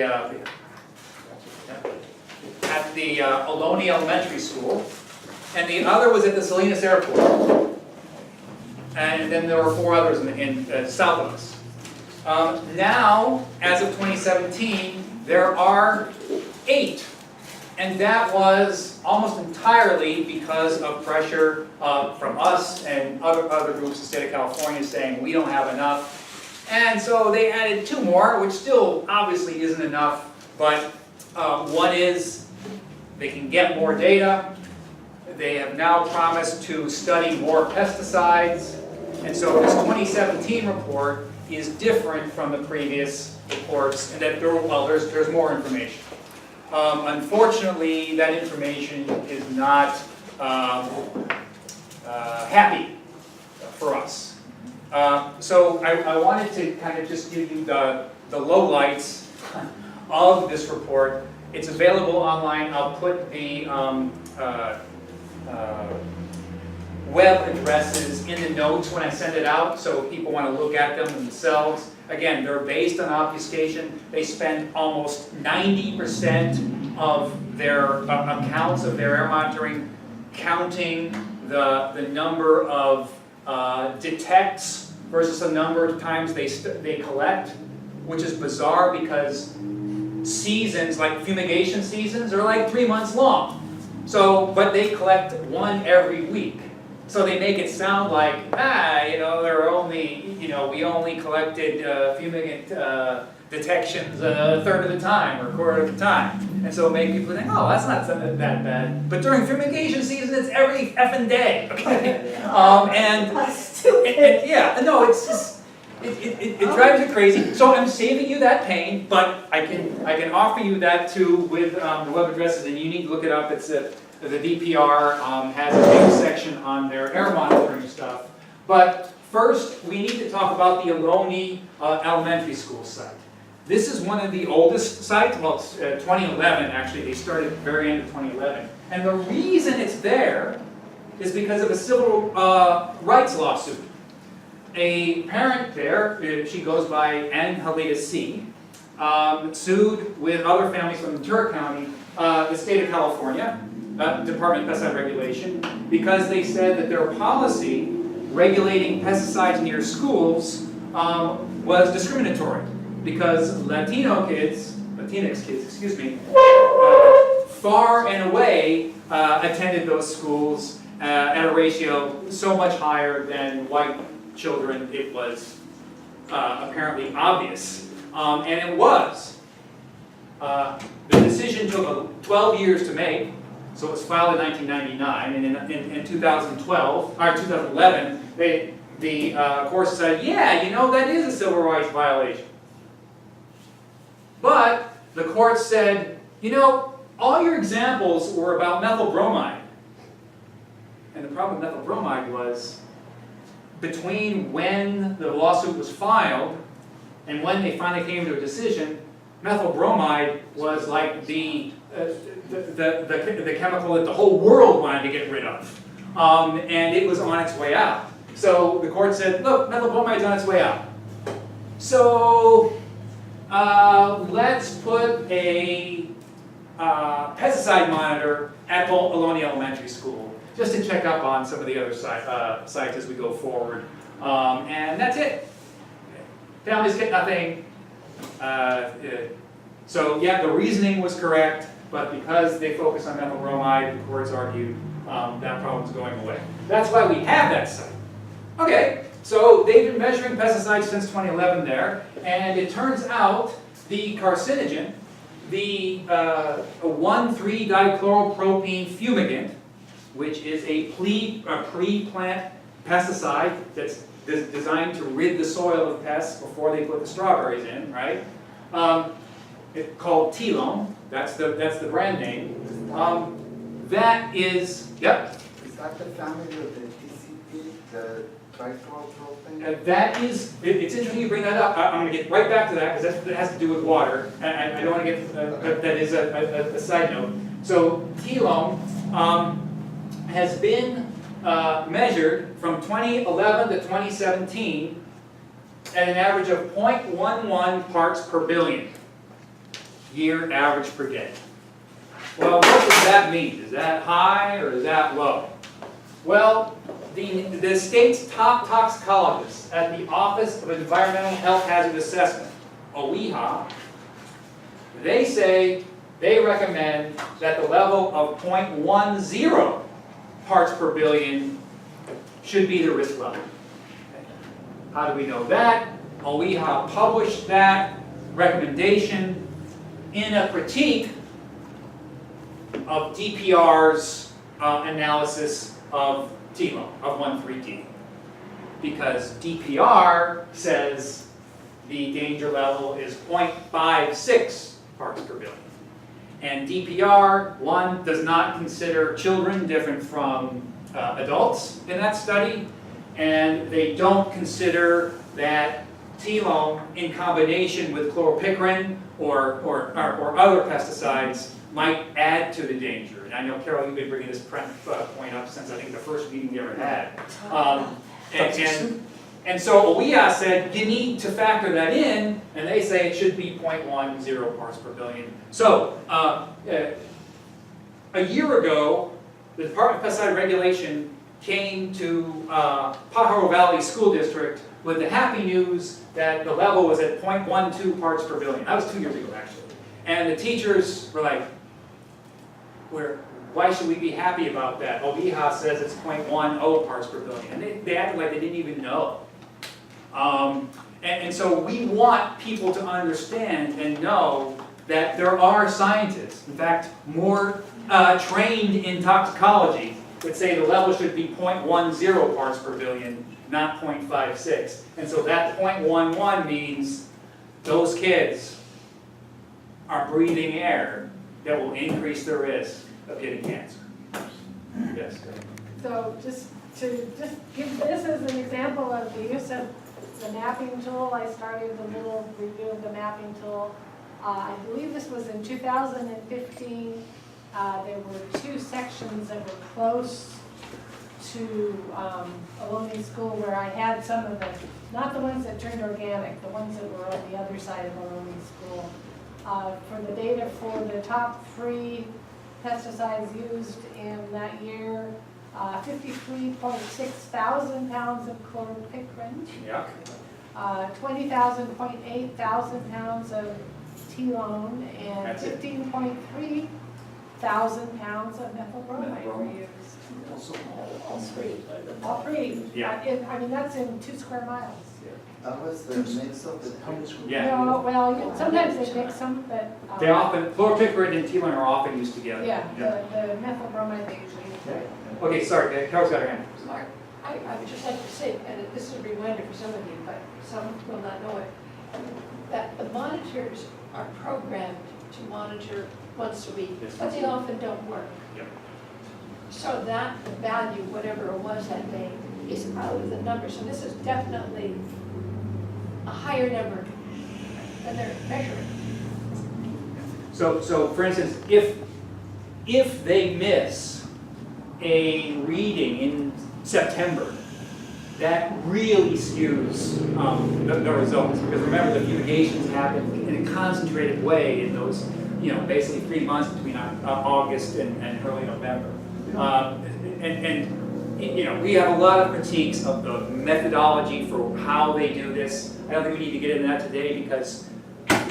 Aloni Elementary School, and the other was at the Salinas Airport. And then there were 4 others in south of us. Now, as of 2017, there are 8. And that was almost entirely because of pressure from us and other groups in the state of California saying we don't have enough. And so they added 2 more, which still obviously isn't enough. But one is they can get more data. They have now promised to study more pesticides. And so this 2017 report is different from the previous reports, and that there's more information. Unfortunately, that information is not happy for us. So I wanted to kind of just give you the lowlights of this report. It's available online. I'll put the web addresses in the notes when I send it out, so if people want to look at them themselves. Again, they're based on obfuscation. They spend almost 90% of their accounts of their air monitoring counting the number of detects versus the number of times they collect, which is bizarre because seasons, like fumigation seasons, are like 3 months long. So, but they collect one every week. So they make it sound like, there are only, we only collected fumigant detections a third of the time or a quarter of the time. And so it made people think, oh, that's not that bad. But during fumigation season, it's every effing day, okay? It's just, it drives you crazy. So I'm saving you that pain, but I can offer you that too with the web addresses, and you need to look it up. It's the DPR has a big section on their air monitoring stuff. But first, we need to talk about the Aloni elementary school site. This is one of the oldest sites, well, it's 2011 actually, they started at the very end of 2011. And the reason it's there is because of a civil rights lawsuit. A parent there, she goes by Angelita C., sued with other families from Ventura County, the state of California, Department of Pesticide Regulation, because they said that their policy regulating pesticides near schools was discriminatory. Because Latinx kids, far and away attended those schools at a ratio so much higher than white children. It was apparently obvious, and it was. The decision took 12 years to make, so it was filed in 1999, and in 2011, the court said, that is a civil rights violation. But the court said, all your examples were about methyl bromide. And the problem with methyl bromide was, between when the lawsuit was filed and when they finally came to a decision, methyl bromide was like the chemical that the whole world wanted to get rid of. And it was on its way out. So the court said, look, methyl bromide's on its way out. So let's put a pesticide monitor at Aloni Elementary School, just to check up on some of the other sites as we go forward. And that's it. Families get nothing. So yeah, the reasoning was correct, but because they focus on methyl bromide, the courts argued that problem's going away. That's why we have that site. Okay, so they've been measuring pesticides since 2011 there, and it turns out the carcinogen, the 1,3-dichloropropene fumigant, which is a pre-plant pesticide that's designed to rid the soil of pests before they put the strawberries in, right? It's called Telome. That's the brand name. That is, yep. Is that the family of the TCP, the trichloropropane? That is, it's interesting you bring that up. I'm going to get right back to that because that has to do with water. And I don't want to get, but that is a side note. So Telome has been measured from 2011 to 2017 at an average of 0.11 parts per billion, year average per day. Well, what does that mean? Is that high or is that low? Well, the state's top toxicologist at the Office of Environmental Health Hazard Assessment, OEHA, they say they recommend that the level of 0.10 parts per billion should be the risk level. How do we know that? OEHA published that recommendation in a critique of DPR's analysis of Telome, of 1,3-D. because DPR says the danger level is 0.56 parts per billion. And DPR, one, does not consider children different from adults in that study, and they don't consider that T-loam in combination with chlorpyrifos or other pesticides might add to the danger. And I know, Carol, you've been bringing this point up since I think the first meeting we ever had. And so OEA said, you need to factor that in, and they say it should be 0.10 parts per billion. So, a year ago, the Department of Pesticide Regulation came to Pajaro Valley School District with the happy news that the level was at 0.12 parts per billion. That was 2 years ago, actually. And the teachers were like, why should we be happy about that? OEA says it's 0.10 parts per billion. And they acted like they didn't even know. And so we want people to understand and know that there are scientists, in fact, more trained in toxicology, would say the level should be 0.10 parts per billion, not 0.56. And so that 0.11 means those kids are breathing air that will increase their risk of getting cancer. Yes, go ahead. So just give this as an example of the use of the mapping tool. I started the little review of the mapping tool. I believe this was in 2015. There were 2 sections that were close to Aloni School where I had some of the, not the ones that turned organic, the ones that were on the other side of Aloni School. For the data for the top 3 pesticides used in that year, 53.6 thousand pounds of chlorpyrifos. Yeah. 20,000 pounds of T-loam, and That's it. 15.3 thousand pounds of methylbromide were used. All three. Yeah. I mean, that's in 2 square miles. That was the mix of the Yeah. No, well, sometimes they mix them, but. They often, chlorpyrifos and T-loam are often used together. Yeah, the methylbromide they usually use. Okay, sorry, Carol's got her hand. I would just like to say, and this is a reminder for some of you, but some will not know it, that the monitors are programmed to monitor once a week, but they often don't work. Yep. So that value, whatever it was that day, is out of the number. So this is definitely a higher number than they're measuring. So for instance, if they miss a reading in September, that really skews the results. Because remember, the fumigations happen in a concentrated way in those, basically 3 months between August and early November. We have a lot of critiques of the methodology for how they do this. I don't think we need to get into that today because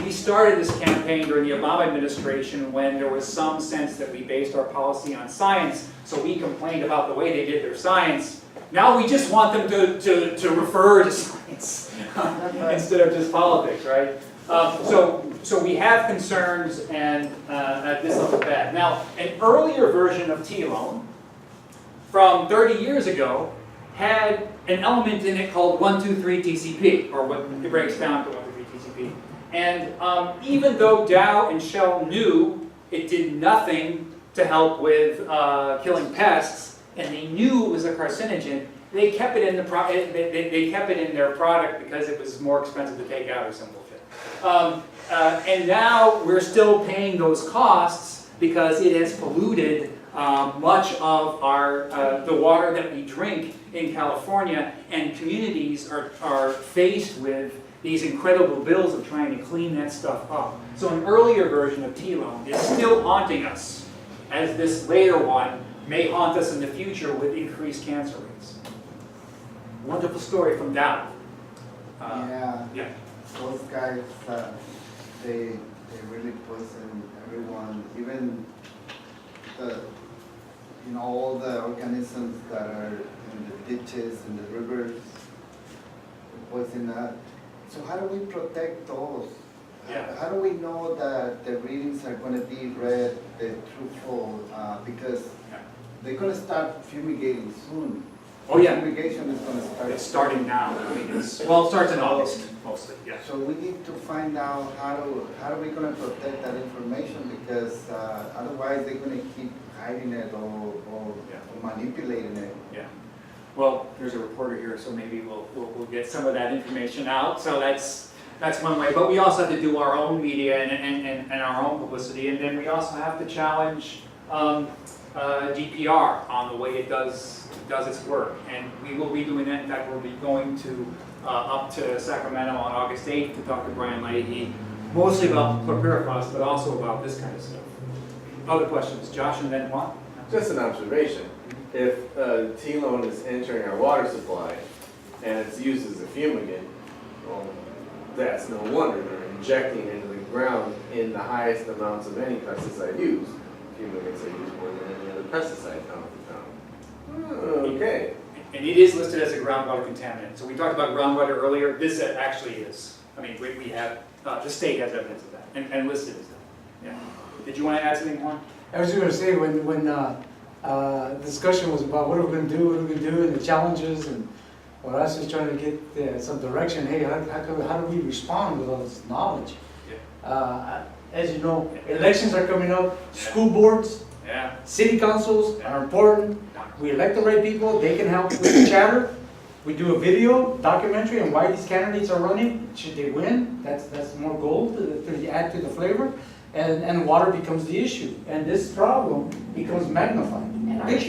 we started this campaign during the Obama administration when there was some sense that we based our policy on science, so we complained about the way they did their science. Now we just want them to refer to science instead of just politics, right? So we have concerns and this looks bad. Now, an earlier version of T-loam from 30 years ago had an element in it called 1,2,3-TCP, or what it breaks down to 1,2,3-TCP. And even though Dow and Shell knew it did nothing to help with killing pests, and they knew it was a carcinogen, they kept it in they kept it in their product because it was more expensive to take out or some bullshit. And now we're still paying those costs because it has polluted much of the water that we drink in California, and communities are faced with these incredible bills of trying to clean that stuff up. So an earlier version of T-loam is still haunting us, as this later one may haunt us in the future with increased cancer rates. Wonderful story from Dow. Yeah, those guys, they really poison everyone, even all the organisms that are in the ditches, in the rivers, poison that. So how do we protect those? Yeah. How do we know that the readings are going to be read, the truthful, because they're going to start fumigating soon. Oh, yeah. Fumigation is gonna start. It's starting now. I mean, well, it starts in August, mostly, yeah. So we need to find out how are we gonna protect that information, because otherwise they're gonna keep hiding it or manipulating it. Yeah. Well, there's a reporter here, so maybe we'll get some of that information out. So that's one way. But we also have to do our own media and our own publicity, and then we also have to challenge DPR on the way it does its work. And we will be doing that. In fact, we'll be going to up to Sacramento on August 8th to talk to Brian Leahy, mostly about Chlorpyrifos, but also about this kind of stuff. Other questions? Josh and then Juan? Just an observation. If T-Lone is entering our water supply and it's used as a fumigant, well, that's no wonder they're injecting into the ground in the highest amounts of any pesticide used. Fumigants are used more than any other pesticide found in town. Okay. And it is listed as a groundwater contaminant. So we talked about groundwater earlier. This actually is. I mean, we have, the state has evidence of that and listed as that. Yeah. Did you want to add something, Juan? I was just gonna say, when discussion was about what are we gonna do, and the challenges, and well, I was just trying to get some direction. Hey, how do we respond with all this knowledge? Yeah. As you know, elections are coming up, school boards, city councils are important. We elect the right people, they can help with the chatter. We do a video, documentary on why these candidates are running. Should they win? That's more gold to add to the flavor. And water becomes the issue. And this problem becomes magnified. Big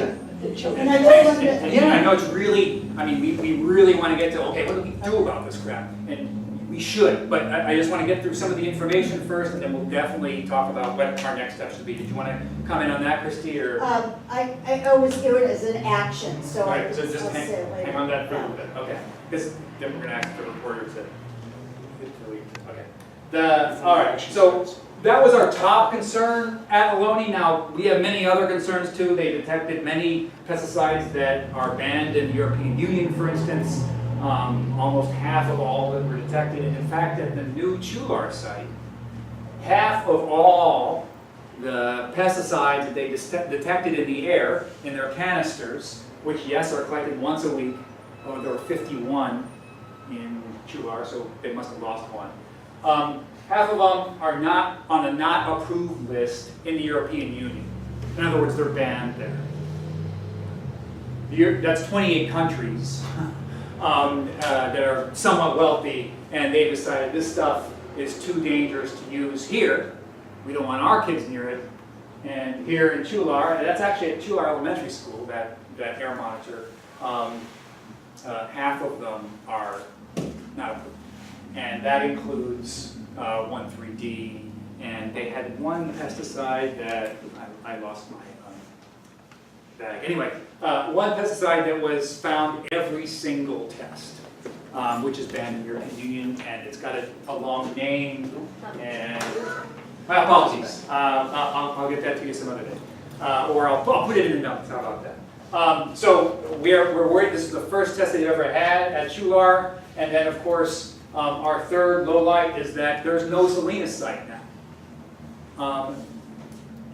time. And I don't want to, I know it's really, I mean, we really want to get to, okay, what do we do about this crap? And we should, but I just want to get through some of the information first, and then we'll definitely talk about what our next steps should be. Did you want to comment on that, Christy, or? I always do it as an action, so All I right, so just I'll say it hang later. on that for a little bit, okay. Because then we're going to ask the reporter to, okay. All right, so that was our top concern at Aloni. Now, we have many other concerns too. They detected many pesticides that are banned in the European Union, for instance. Almost half of all that were detected. And in fact, at the new Chular site, half of all the pesticides that they detected in the air in their canisters, which yes, are collected once a week, there were 51 in Chular, so they must have lost one. Half of them are not on the not approved list in the European Union. In other words, they're banned there. That's 28 countries that are somewhat wealthy, and they decided this stuff is too dangerous to use here. We don't want our kids near it. And here in Chular, and that's actually at Chular Elementary School, that air monitor, half of them are not approved. And that includes 1,3-D, and they had one pesticide that, I lost my bag. Anyway, one pesticide that was found every single test, which is banned in the European Union, and it's got a long name, and my apologies. I'll get that to you some other day. Or I'll put it in the notes, how about that? So we're worried this is the first test they've ever had at Chular, and then of course, our third low light is that there's no Salinas site now.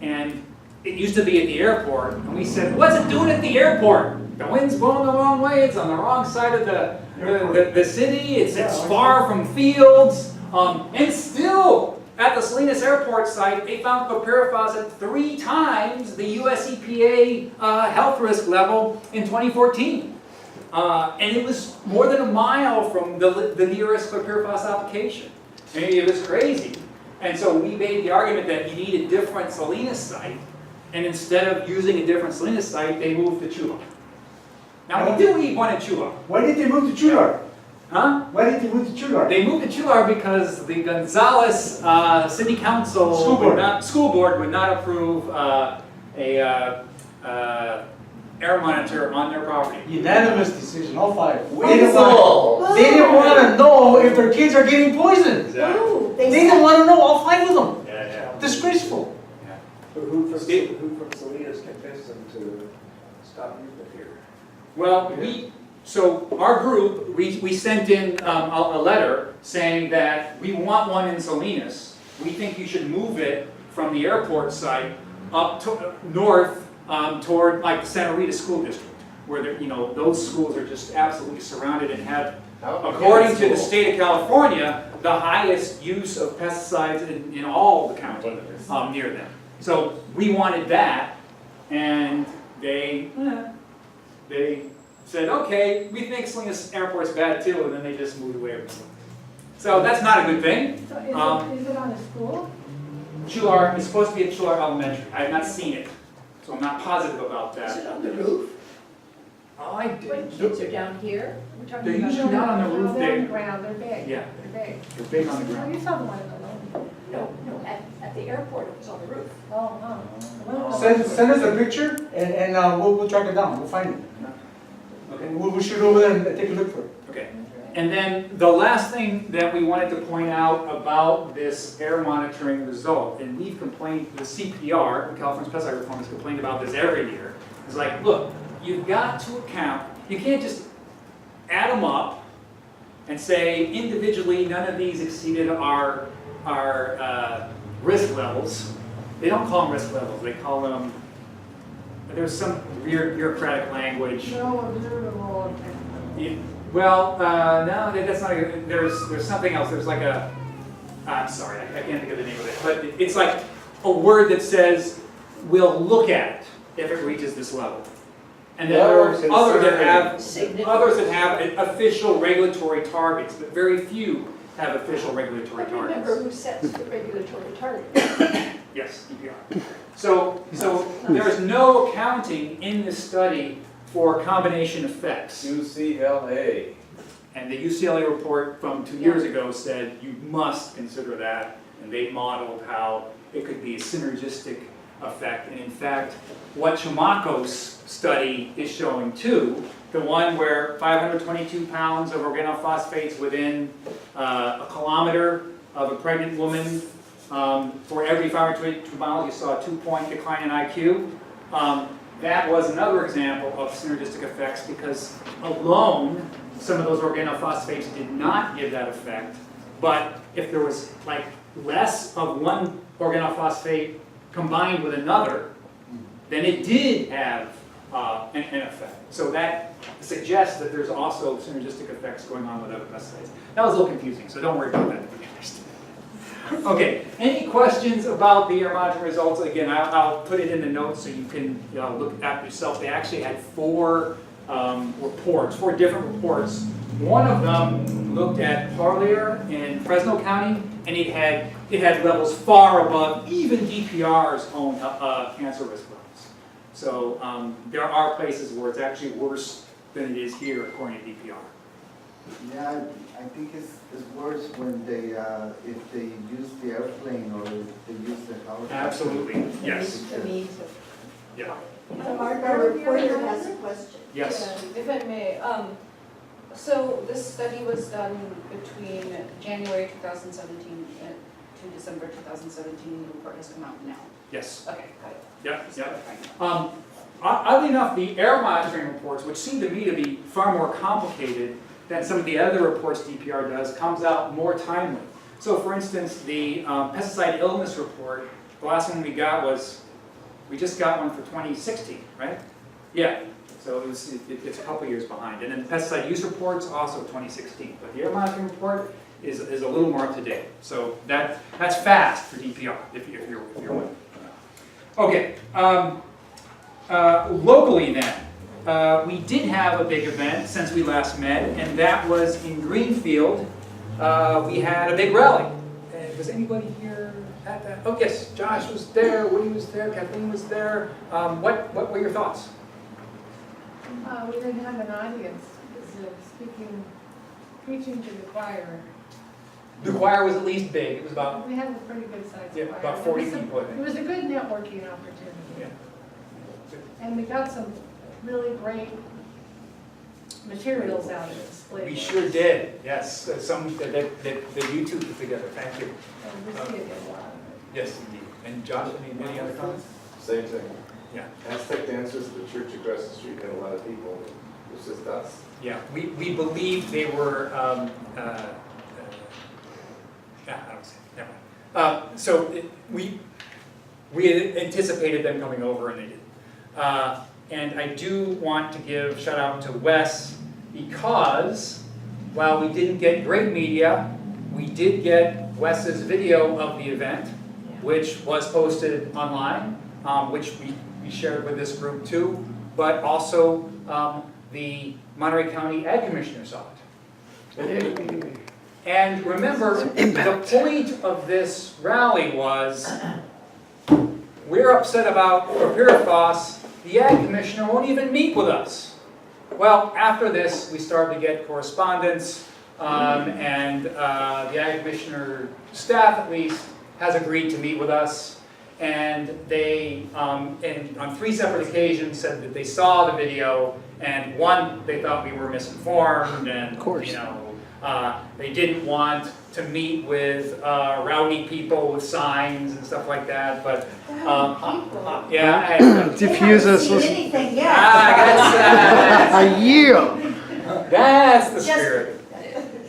And it used to be at the airport, and we said, what's it doing at the airport? The wind's blowing the wrong way, it's on the wrong side of the city, it's far from fields, and still, at the Salinas airport site, they found Chlorpyrifos at 3 times the US EPA health risk level in 2014. And it was more than a mile from the nearest Chlorpyrifos application. I mean, it was crazy. And so we made the argument that you need a different Salinas site, and instead of using a different Salinas site, they moved to Chular. Now, we do need one in Chular. Why did they move to Chular? Huh? Why did they move to Chular? They moved to Chular because the Gonzales City Council school board would not approve air monitor on their property. Unanimous decision, all 5. They didn't want to know if their kids are getting poisoned. Exactly. Ooh, They didn't want to know, all 5 of them. Yeah. Disgraceful. Who from Salinas convinced them to stop using it here? Well, so our group, we sent in a letter saying that we want one in Salinas. We think you should move it from the airport site up to north toward like the Santa Rita School District. where they're, you know, those schools are just absolutely surrounded and have, How- according to the state of California, the highest use of pesticides in all the county near them. So we wanted that, and they said, okay, we think Salinas Airport's bad too, and then they just moved away from it. So that's not a good thing. So is it on a school? Chular, it's supposed to be at Chular Elementary. I have not seen it, so I'm not positive about Is it that. on the roof? Oh, I When did. kids are down here? We're talking They're about- usually not on the No, roof, they're on they, the ground, they're big. yeah, They're big. they're big on the Oh, ground. you saw the one in Aloni. No, at the airport, it was on the roof. Oh, oh. Send us a picture and we'll track it down, we'll find it. Okay. We'll shoot over there and take a look for it. Okay. And then the last thing that we wanted to point out about this air monitoring result, and we've complained, the CPR, the California Pesticide Reform, has complained about this every year. It's like, look, you've got to account, you can't just add them up and say individually none of these exceeded our risk levels. They don't call them risk levels, they call them, there's some weird bureaucratic language. No observable effect. Well, no, that's not, there's something else, there's like a, I'm sorry, I can't think of the name of it, but it's like a word that says, we'll look at it if it reaches this level. And then there are others that have official regulatory targets, but very few have official regulatory I remember targets. who sets the regulatory target. Yes, DPR. So there's no accounting in this study for combination effects. UCLA. And the UCLA report from 2 years ago said you must consider that, and they modeled how it could be a synergistic effect. And in fact, what Chamaco's study is showing too, the one where 522 pounds of organophosphates within a kilometer of a pregnant woman, for every 522 miles you saw a 2-point decline in IQ. That was another example of synergistic effects because alone, some of those organophosphates did not give that effect. But if there was like less of one organophosphate combined with another, then it did have an effect. So that suggests that there's also synergistic effects going on with other pesticides. That was a little confusing, so don't worry about that to be honest. Okay, any questions about the air monitoring results? Again, I'll put it in the notes so you can look at yourself. They actually had 4 reports, 4 different reports. One of them looked at Parlier in Fresno County, and it had levels far above even DPR's own cancer risk levels. So there are places where it's actually worse than it is here according to DPR. Yeah, I think it's worse when they, if they use the airplane or if they use the helicopter. Absolutely, yes. The needs of. Yeah. Our reporter has a question. Yes. If I may, so this study was done between January 2017 to December 2017. The report has come out now. Yes. Okay, got it. Yep. Oddly enough, the air monitoring reports, which seem to me to be far more complicated than some of the other reports DPR does, comes out more timely. So for instance, the pesticide illness report, the last one we got was, we just got one for 2016, right? Yeah, so it's a couple years behind. And then the pesticide use report's also 2016, but the air monitoring report is a little more up to date. So that's fast for DPR, if you're wondering. Okay, locally then, we did have a big event since we last met, and that was in Greenfield. We had a big rally. Was anybody here at that? Oh yes, Josh was there, Woody was there, Kathleen was there. What were your thoughts? We didn't have an audience, preaching to the choir. The choir was at least big. It was about, We had a pretty good sized choir. about 40 people, I It think. was a good networking opportunity. Yeah. And we got some really great materials out of this. We sure did, yes. Some that you two put together. Thank you. And we see it in a lot of it. Yes, indeed. And Josh, any other comments? Same thing. Yeah. Aztec dancers, the church across the street had a lot of people. It was just us. Yeah, we believe they were, yeah, I don't say, never mind. So we had anticipated them coming over and they didn't. And I do want to give shout out to Wes, because while we didn't get great media, we did get Wes's video of the event, which was posted online, which we shared with this group too, but also the Monterey County Ag Commissioner saw it. And remember, the point of this rally was, we're upset about Chlorpyrifos, the Ag Commissioner won't even meet with us. Well, after this, we started to get correspondence, and the Ag Commissioner staff, at least, has agreed to meet with us. And they, and on 3 separate occasions, said that they saw the video, and one, they thought we were misinformed, and you know, they didn't want to meet with rowdy people with signs and stuff like that. But yeah, Diffuse us. Anything, a year. That's the spirit.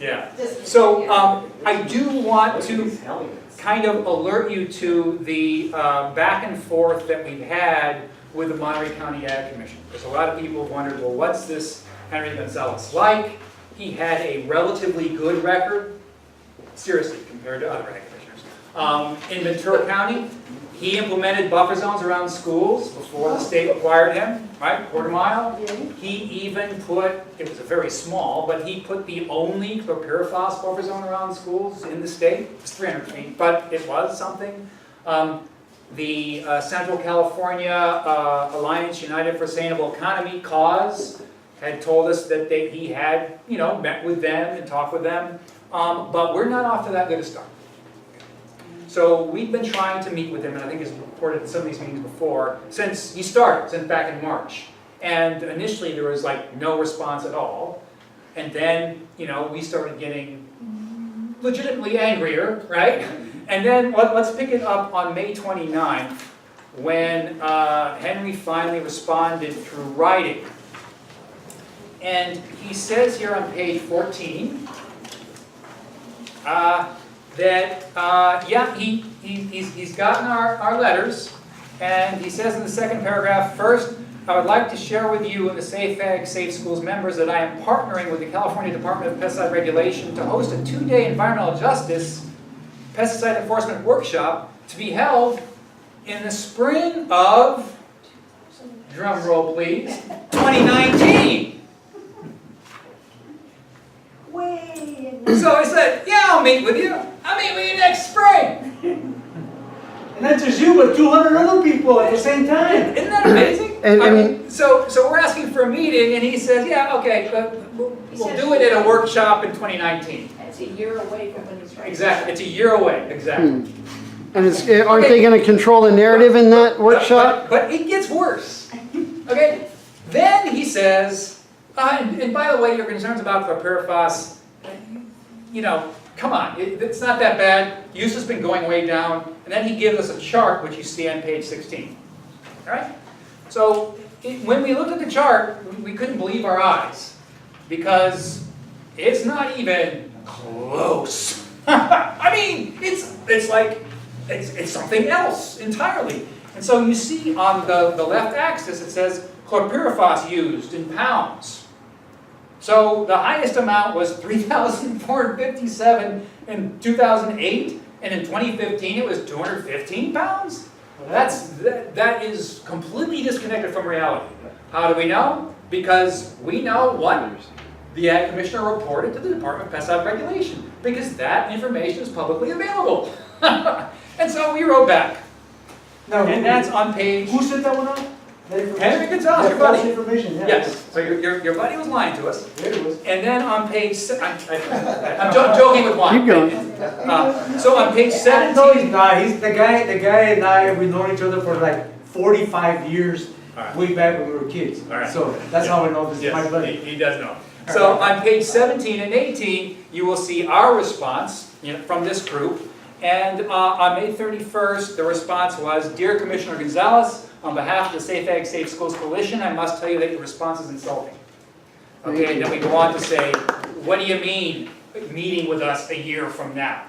Yeah. So I do want to kind of alert you to the back and forth that we've had with the Monterey County Ag Commission. Because a lot of people have wondered, well, what's this Henry Gonzalez like? He had a relatively good record, seriously, compared to other ag commissioners. In Ventura County, he implemented buffer zones around schools before the state required him, right, quarter mile. He even put, it was a very small, but he put the only Chlorpyrifos buffer zone around schools in the state. It's 300 feet, but it was something. The Central California Alliance United for Sustainable Economy cause had told us that he had, you know, met with them and talked with them, but we're not off to that good a start. So we've been trying to meet with him, and I think he's reported in some of these meetings before, since he started, since back in March. And initially there was like no response at all. And then, you know, we started getting legitimately angrier, right? And then let's pick it up on May 29th, when Henry finally responded through writing. And he says here on page 14 that, yeah, he's gotten our letters, and he says in the second paragraph, first, I would like to share with you and the Safe Ag, Safe Schools members that I am partnering with the California Department of Pesticide Regulation to host a 2-day environmental justice pesticide enforcement workshop to be held in the spring of, drum roll please, 2019. So I said, yeah, I'll meet with you. I'll meet with you next spring. And not just you, but 200 other people at the same time. Isn't that amazing? I mean, so we're asking for a meeting, and he says, yeah, okay, we'll do it at a workshop in 2019. It's a year away from when he's right. Exactly, it's a year away, exactly. And aren't they going to control the narrative in that workshop? But it gets worse. Okay, then he says, and by the way, your concerns about Chlorpyrifos, you know, come on, it's not that bad. Use has been going way down. And then he gives us a chart, which you see on page 16. All right? So when we looked at the chart, we couldn't believe our eyes, because it's not even close. I mean, it's like, it's something else entirely. And so you see on the left axis, it says Chlorpyrifos used in pounds. So the highest amount was 3,457 in 2008, and in 2015 it was 215 pounds? That is completely disconnected from reality. How do we know? Because we know what the Ag Commissioner reported to the Department of Pesticide Regulation, because that information is publicly available. And so we wrote back. Now, and that's on page... Who sent that one out? Henry Gonzalez, your buddy. Information, yeah. Yes, so your buddy was lying to us. There it was. And then on page... I'm joking with Juan. Keep going. So on page 17... No, he's not. He's the guy and I, we've known each other for like 45 years, way back when we were kids. So that's how we know this is my buddy. He does know. So on page 17 and 18, you will see our response from this group. And on May 31st, the response was, Dear Commissioner Gonzalez, on behalf of the Safe Ag, Safe Schools Coalition, I must tell you that your response is insulting. Okay, and then we go on to say, what do you mean meeting with us a year from now?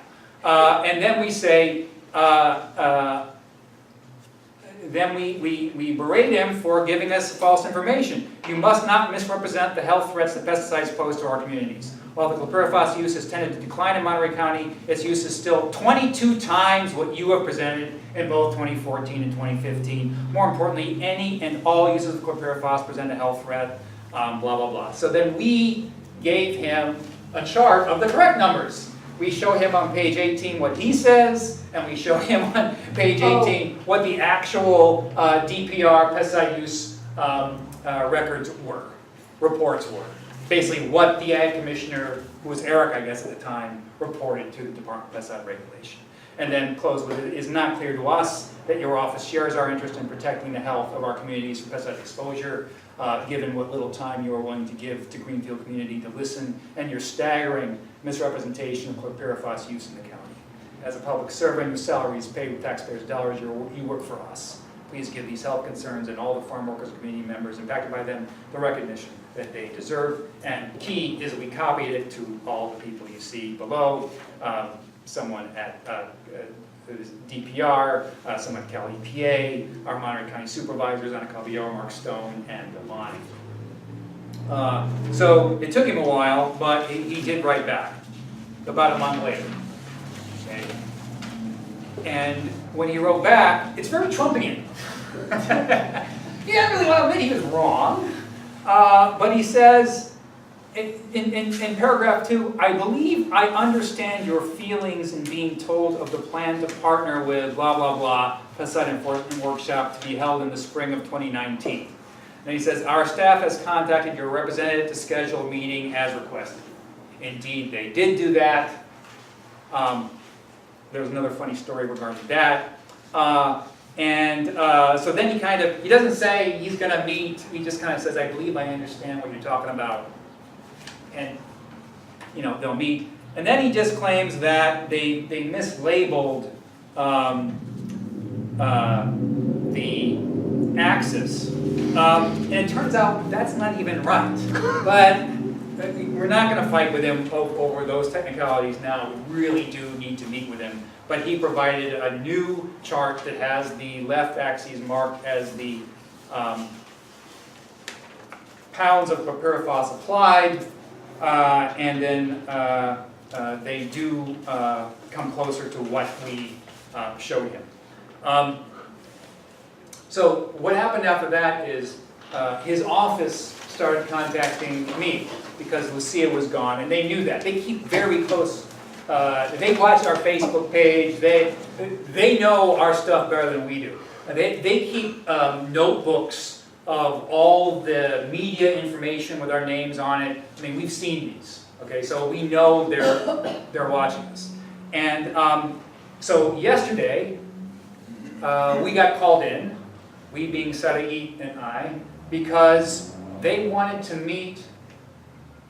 And then we say, then we berate him for giving us false information. You must not misrepresent the health threats that pesticides pose to our communities. While the chlorpyrifos use has tended to decline in Monterey County, its use is still 22 times what you have presented in both 2014 and 2015. More importantly, any and all uses of chlorpyrifos present a health threat, blah, blah, blah. So then we gave him a chart of the correct numbers. We show him on page 18 what he says, and we show him on page 18 what the actual DPR pesticide use reports were. Basically what the Ag Commissioner, who was Eric, I guess, at the time, reported to the Department of Pesticide Regulation. And then close with it is not clear to us that your office shares our interest in protecting the health of our communities from pesticide exposure, given what little time you are willing to give to Greenfield community to listen, and your staggering misrepresentation of chlorpyrifos use in the county. As a public servant whose salary is paid with taxpayers' dollars, you work for us. Please give these health concerns and all the farm workers and community members impacted by them the recognition that they deserve. And key is we copied it to all the people you see below. Someone at DPR, someone at Cal EPA, our Monterey County supervisors on Caballero, Mark Stone, and Aloni. So it took him a while, but he did write back about a month later. Okay. And when he wrote back, it's very Trumpian. He didn't really want to admit he was wrong, but he says, in paragraph 2, I believe I understand your feelings in being told of the plan to partner with blah, blah, blah, pesticide enforcement workshop to be held in the spring of 2019. And he says, our staff has contacted your representative to schedule a meeting as requested. Indeed, they did do that. There's another funny story regarding that. So then he doesn't say he's going to meet, he just kind of says, I believe I understand what you're talking about. And, they'll meet. And then he just claims that they mislabeled the axis. And it turns out that's not even right. But we're not going to fight with him over those technicalities now. We really do need to meet with him. But he provided a new chart that has the left axis marked as the pounds of chlorpyrifos applied, and then they do come closer to what we showed him. So what happened after that is his office started contacting me because Lucia was gone, and they knew that. They keep very close. They watch our Facebook page. They know our stuff better than we do. They keep notebooks of all the media information with our names on it. I mean, we've seen these. Okay, so we know they're watching us. And so yesterday, we got called in, we being Sarait and I, because they wanted to meet.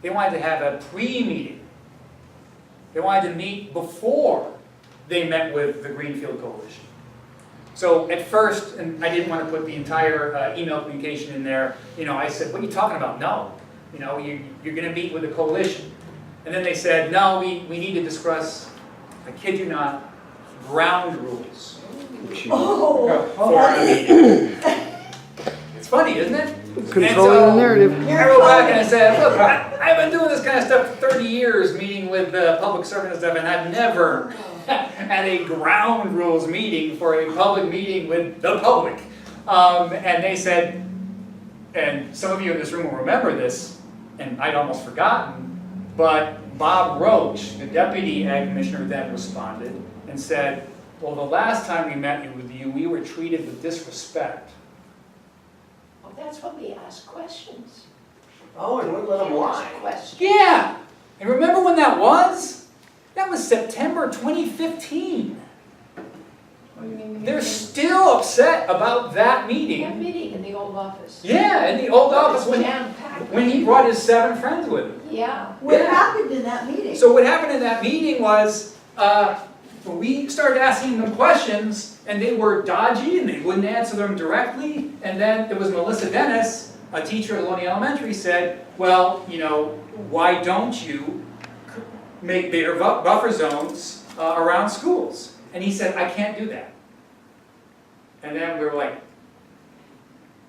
They wanted to have a pre-meeting. They wanted to meet before they met with the Greenfield Coalition. So at first, and I didn't want to put the entire email communication in there, I said, what are you talking about? No, you're going to meet with the coalition. And then they said, no, we need to discuss, I kid you not, ground rules for a meeting. It's funny, isn't it? Controlling the narrative. I wrote back and I said, look, I've been doing this kind of stuff for 30 years, meeting with public servants and stuff, and I've never had a ground rules meeting for a public meeting with the public. And they said, and some of you in this room will remember this, and I'd almost forgotten, but Bob Roach, the Deputy Ag Commissioner, then responded and said, well, the last time we met with you, we were treated with disrespect. Well, that's when we ask questions. Oh, and we let them lie. Questions. Yeah! And remember when that was? That was September 2015. They're still upset about that meeting. That meeting in the old office. Yeah, in the old office when he brought his 7 friends with him. Yeah. What happened in that meeting? So what happened in that meeting was we started asking them questions, and they were dodgy, and they wouldn't answer them directly. And then there was Melissa Dennis, a teacher at Aloni Elementary, said, well, why don't you make bigger buffer zones around schools? And he said, I can't do that. And then we were like,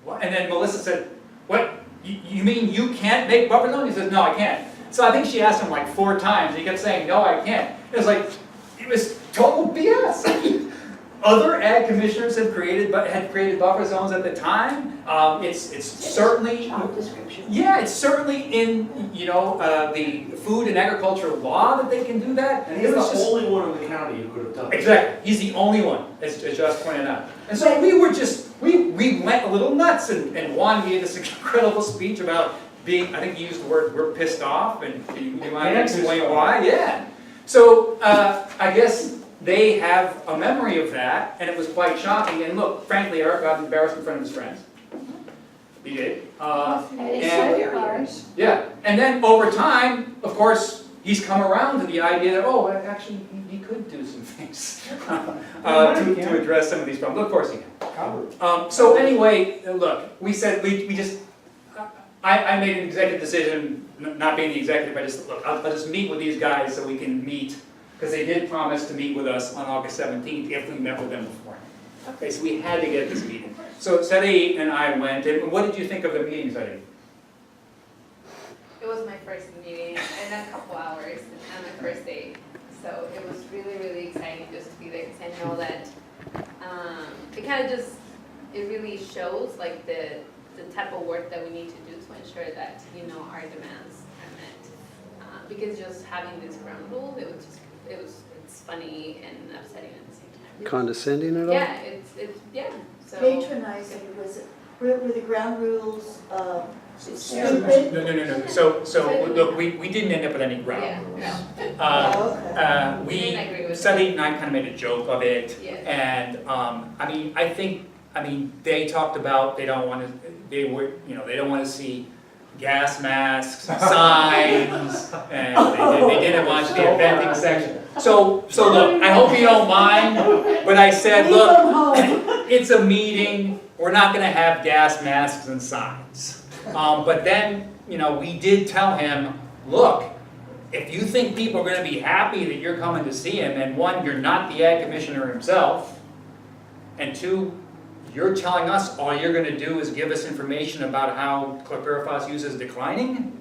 what? And then Melissa said, what, you mean you can't make buffer zones? He said, no, I can't. So I think she asked him like 4 times, he kept saying, no, I can't. It was like, it was total BS. Other ag commissioners had created buffer zones at the time. It's certainly, Job description. yeah, it's certainly in, you know, the food and agriculture law that they can do that. And he's the only one in the county who could have done it. Exactly, he's the only one, as Josh pointed out. And so we were just, we went a little nuts, and Juan gave this incredible speech about being, I think he used the word, we're pissed off, and you might explain why? Yeah. So, I guess they have a memory of that, and it was quite shocking, and look, frankly, Eric got embarrassed in front of his friends. He did. Yeah, and then over time, of course, he's come around to the idea that, oh, actually, he could do some things to address some of these problems. Of course he can. So anyway, look, we said, we just, I made an executive decision, not being the executive, I just, look, I'll just meet with these guys so we can meet, because they did promise to meet with us on August 17th if we met with them before. Okay, so we had to get this meeting. So Sarait and I went, and what did you think of the meeting, Sarait? It was my first meeting in a couple hours on my first day. So it was really, really exciting just to be there because I know that it kind of just, it really shows like the type of work that we need to do to ensure that, you know, our demands are met. Because just having this ground rule, it's funny and upsetting at the same time. Condescending at all? Yeah, yeah. So Patronizing, were the ground rules stupid? No. So look, we didn't end up with any ground rules. Yeah, no. Sarait and I kind of made a joke of it, Yeah. and I mean, they talked about they don't want to see gas masks, signs, and they didn't watch the eventing section. So look, I hope you don't mind, but I said, look, it's a meeting, we're not gonna have gas masks and signs. But then, you know, we did tell him, look, if you think people are gonna be happy that you're coming to see him, and 1, you're not the ag commissioner himself, and 2, you're telling us all you're going to do is give us information about how Chlorpyrifos use is declining?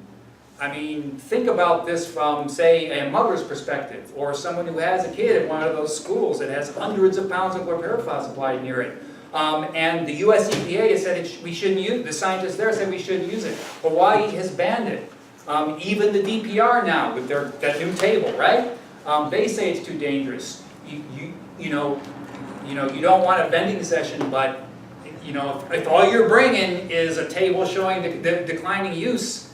I mean, think about this from, say, a mother's perspective, or someone who has a kid at one of those schools that has hundreds of pounds of Chlorpyrifos applied near it. And the US EPA has said we shouldn't use it. The scientists there said we shouldn't use it. Hawaii has banned it. Even the DPR now, with that new table, right? They say it's too dangerous. You know, you don't want a vending session, but you know, if all you're bringing is a table showing the declining use,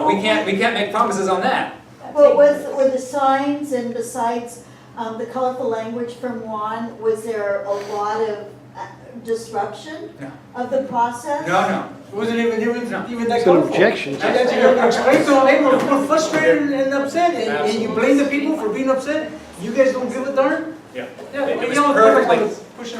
we can't make promises on that. Well, were the signs, and besides the colorful language from Juan, was there a lot of disruption of the process? No. It wasn't even that Some colorful. objections. I had to explain to them, hey, we're frustrated and upset, and you blame the people for being upset? You guys don't give a darn? Yeah. Yeah, It was you know,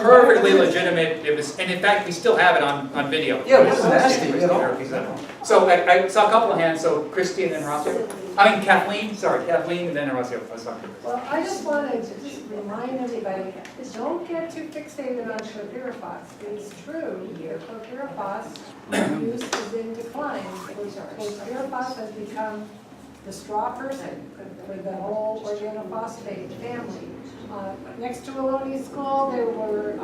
perfectly legitimate. It was, and in fact, we still have it on video. Yeah, it was nasty, you know. So I saw a couple of hands. So Christy and then Rossio. I mean Kathleen. Sorry, Kathleen and then Rossio. I was talking. Well, I just wanted to just remind everybody, don't get too fixated on Chlorpyrifos. It's true, the Chlorpyrifos use is in decline. Chlorpyrifos has become the straw person for the whole organophosphate family. Next to Aloni School, there were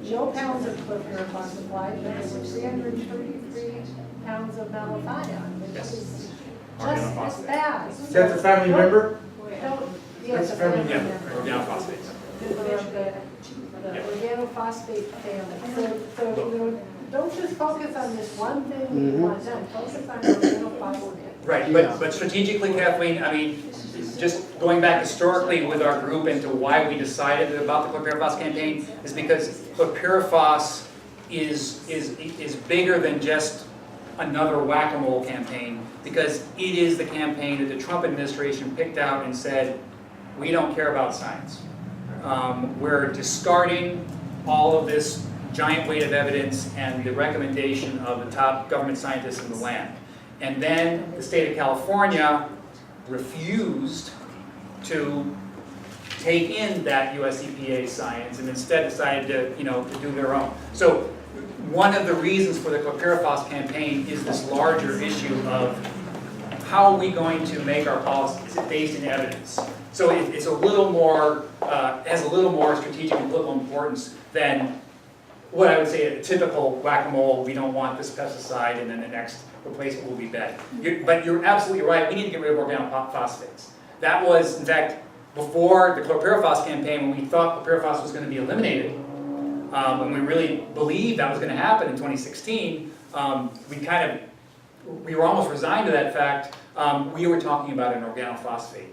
no pounds of Chlorpyrifos applied, but there were 333 pounds of malathion, which is just as bad. Is that the family member? Yes, That's a family family Yeah, member. organophosphates. The organophosphate family. So you know, don't just focus on this one thing you want done, focus on organophosphate. Right, but strategically, Kathleen, I mean, just going back historically with our group into why we decided about the Chlorpyrifos campaign is because Chlorpyrifos is bigger than just another whack-a-mole campaign, because it is the campaign that the Trump administration picked out and said, we don't care about science. We're discarding all of this giant weight of evidence and the recommendation of the top government scientists in the land. And then the state of California refused to take in that US EPA science and instead decided to do their own. So one of the reasons for the Chlorpyrifos campaign is this larger issue of how are we going to make our policies based in evidence. So it's a little more, has a little more strategic and political importance than what I would say a typical whack-a-mole, we don't want this pesticide and then the next replacement will be better. But you're absolutely right, we need to get rid of organophosphates. That was, in fact, before the Chlorpyrifos campaign, when we thought Chlorpyrifos was going to be eliminated, when we really believed that was going to happen in 2016, we were almost resigned to that fact. We were talking about an organophosphate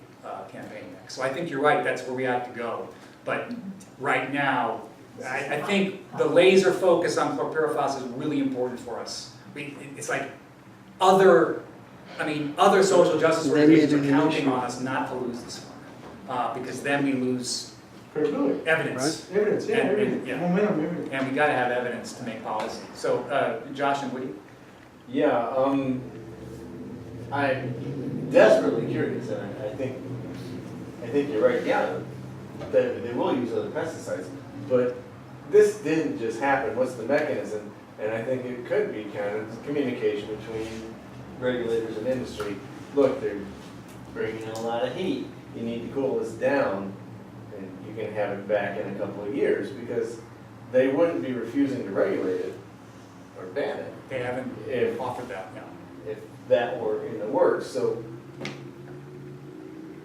campaign next. So I think you're right, that's where we have to go. But right now, I think the laser focus on Chlorpyrifos is really important for us. It's like other social justice organizations are counting on us not to lose this one. Because then we lose evidence. Right. Evidence, yeah, everything. Momentum, everything. And we got to have evidence to make policy. So, Josh and Woody? Yeah, I'm desperately curious, and I think you're right. Yeah, they will use other pesticides, but this didn't just happen. What's the mechanism? And I think it could be kind of communication between regulators and industry. Look, they're bringing in a lot of heat. You need to cool this down, and you can have it back in a couple of years, because they wouldn't be refusing to regulate it or ban it. They haven't offered that, no. If that were in the works. So,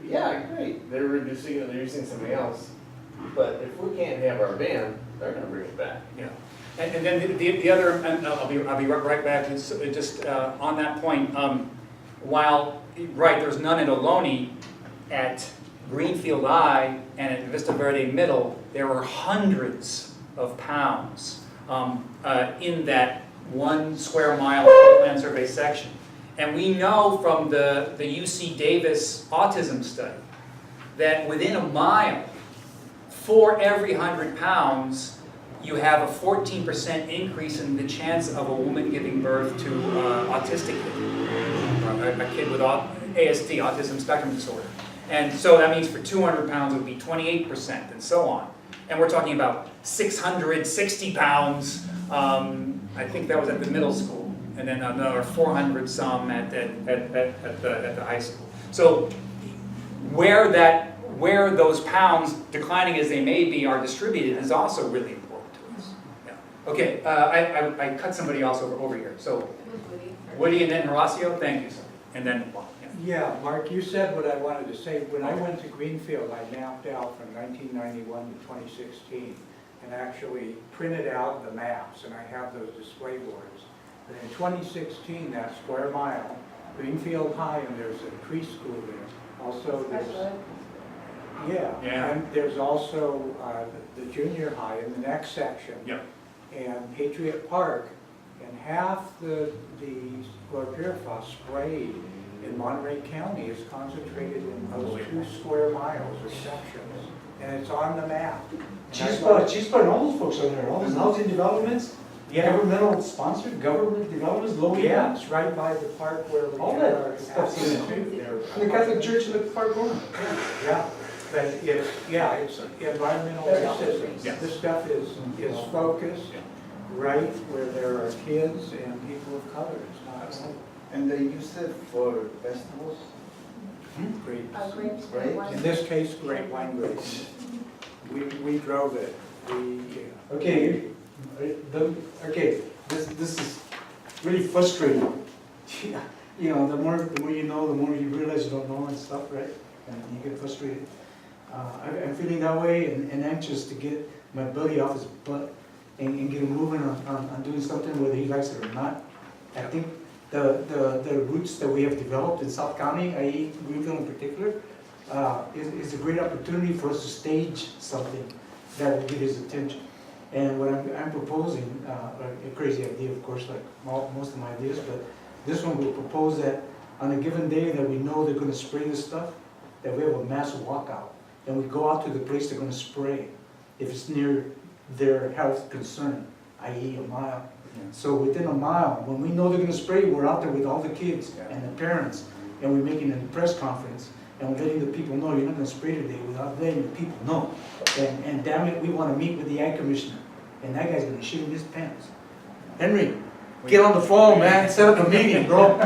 yeah, great. They're reducing it, they're using something else. But if we can't have our ban, they're going to bring it back. Yeah. And then the other, and I'll be right back to just on that point. While, right, there's none at Aloni, at Greenfield I and at Vista Verde Middle, there were hundreds of pounds in that 1 square mile land survey section. And we know from the UC Davis autism study that within a mile, for every 100 pounds, you have a 14% increase in the chance of a woman giving birth to autistic kid, a kid with ASD, autism spectrum disorder. And so that means for 200 pounds it would be 28% and so on. And we're talking about 660 pounds, I think that was at the middle school, and then another 400 some at the high school. So where those pounds, declining as they may be, are distributed is also really important to us. Yeah. Okay, I cut somebody else over here. So Woody and then Horacio, thank you, sir. And then Yeah, Mark, you said what I wanted to say. When I went to Greenfield, I mapped out from 1991 to 2016 and actually printed out the maps, and I have those display boards. But in 2016, that square mile, Greenfield High, and there's a preschool there. Also, there's, yeah, and there's also the junior high in the next section. Yep. And Patriot Park, and half the Chlorpyrifos sprayed in Monterey County is concentrated in those 2 square miles or sections, and it's on the map. She's putting all those folks on there, all those housing developments, governmental sponsored, government developments, low income. Yeah, it's right by the park where we all had that our stuff's in institute it. there. And the Catholic Church in the far corner. Yeah, but it's environmental racism. Yeah. This stuff is focused right where there are kids and people of color. It's not. And they use it for vegetables? Grapes. Grapes, Right. In this case, grape wine grapes. We drove it. Okay, this is really frustrating. You know, the more you know, the more you realize you don't know and stuff, right? And you get frustrated. I'm feeling that way and anxious to get my buddy off his butt and get him moving on doing something whether he likes it or not. I think the routes that we have developed in South County, i.e. Greenfield in particular, is a great opportunity for us to stage something that will get his attention. And what I'm proposing, a crazy idea of course, like most of my ideas, but this one will propose that on a given day that we know they're going to spray this stuff, that we have a mass walkout. And we go out to the place they're going to spray if it's near their health concern, i.e. a mile. So within a mile, when we know they're going to spray, we're out there with all the kids and the parents, and we're making a press conference, and we're letting the people know, you're not gonna spray today without letting the people know. And damn it, we wanna meet with the Ag Commissioner, and that guy's gonna shit in his pants. Henry, get on the phone, man, set up a meeting, bro.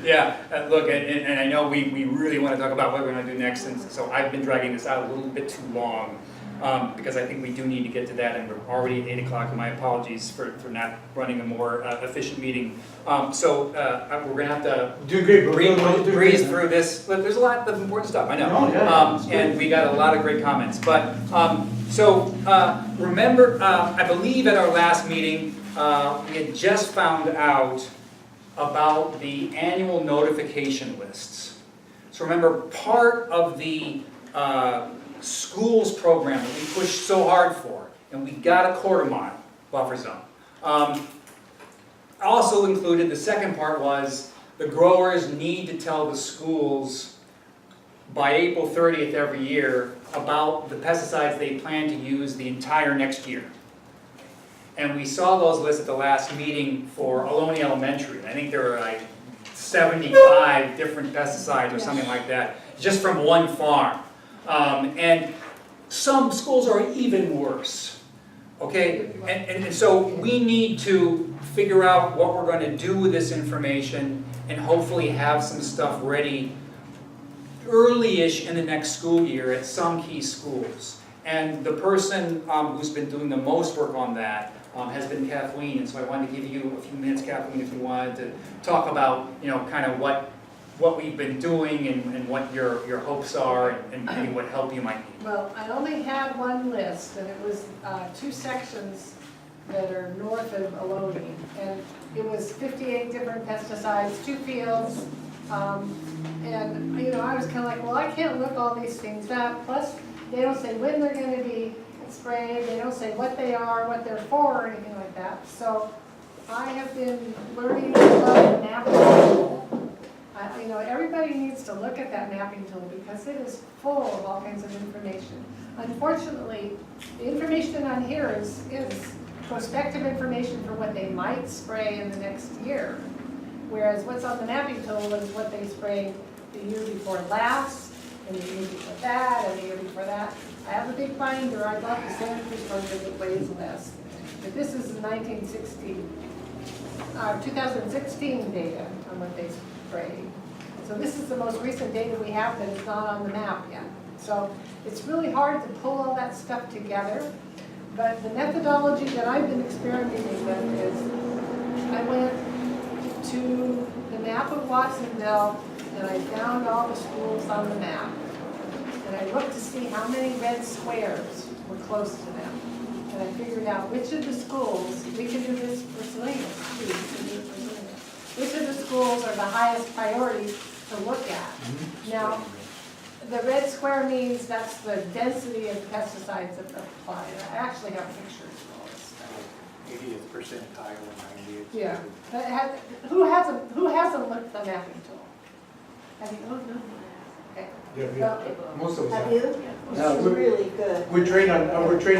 Yeah, look, and I know we really want to talk about what we're going to do next, and so I've been dragging this out a little bit too long, because I think we do need to get to that, and we're already at 8 o'clock, and my apologies for not running a more efficient meeting. So we're going to have to Doing great, bro. breeze through this. Look, there's a lot of important stuff, I know. No, yeah, And we got a lot of great comments. But, remember, I believe at our last meeting, we had just found out about the annual notification lists. So remember, part of the schools program that we pushed so hard for, and we got a quarter-mile buffer zone, also included, the second part was, the growers need to tell the schools by April 30th every year about the pesticides they plan to use the entire next year. And we saw those lists at the last meeting for Aloni Elementary. I think there were like 75 different pesticides or something like that, just from one farm. And some schools are even worse, okay? And so we need to figure out what we're going to do with this information and hopefully have some stuff ready early-ish in the next school year at some key schools. And the person who's been doing the most work on that has been Kathleen, and so I wanted to give you a few minutes, Kathleen, if you wanted to talk about, kind of what we've been doing and what your hopes are and maybe what help you might need. Well, I only had one list, and it was 2 sections that are north of Aloni, and it was 58 different pesticides, 2 fields, and I was kind of like, well, I can't look all these things up. Plus, they don't say when they're going to be sprayed. They don't say what they are, what they're for, or anything like that. So I have been learning about the mapping tool. Everybody needs to look at that mapping tool because it is full of all kinds of information. Unfortunately, the information on here is prospective information for what they might spray in the next year. Whereas what's on the mapping tool is what they sprayed the year before last, and the year before that, and the year before that. I have a big binder. I bought the Santa Cruz one because it weighs less. But this is the 2016 data on what they sprayed. So this is the most recent data we have that is not on the map yet. So it's really hard to pull all that stuff together. But the methodology that I've been experimenting with is I went to the map of Watsonville and I found all the schools on the map. And I looked to see how many red squares were close to them. And I figured out which of the schools, we can do this for Salinas too, we can do it for Salinas. Which of the schools are the highest priority to look at? Now, the red square means that's the density of pesticides applied. I actually have pictures of all this stuff. 80th percentile and 90th. Yeah. But who hasn't looked at the mapping tool? Have you? Oh, no. Okay. Yeah. Most of us Have you? Yeah, It's really good. We're trained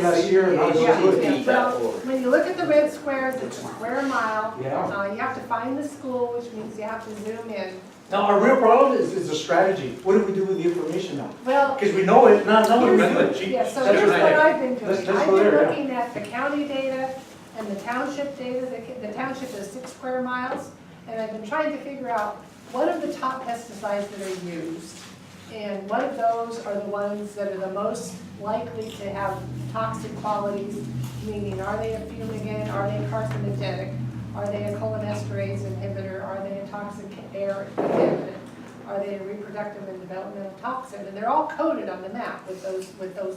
last year and how to do it. Yeah, well, when you look at the red squares, it's a square mile. Yeah. You have to find the school, which means you have to zoom in. Now, our real problem is the strategy. What do we do with the information now? Well, Because we know it, now we do it. yeah, so That's here's what what I- I've been doing. let's I've go been there, yeah. looking at the county data and the township data. The township is 6 square miles. And I've been trying to figure out what are the top pesticides that are used. And what of those are the ones that are the most likely to have toxic qualities, meaning are they a fumigant, are they carcinogenic, are they a cholinesterase inhibitor, are they a toxic air contaminant, are they a reproductive and developmental toxin? And they're all coded on the map with those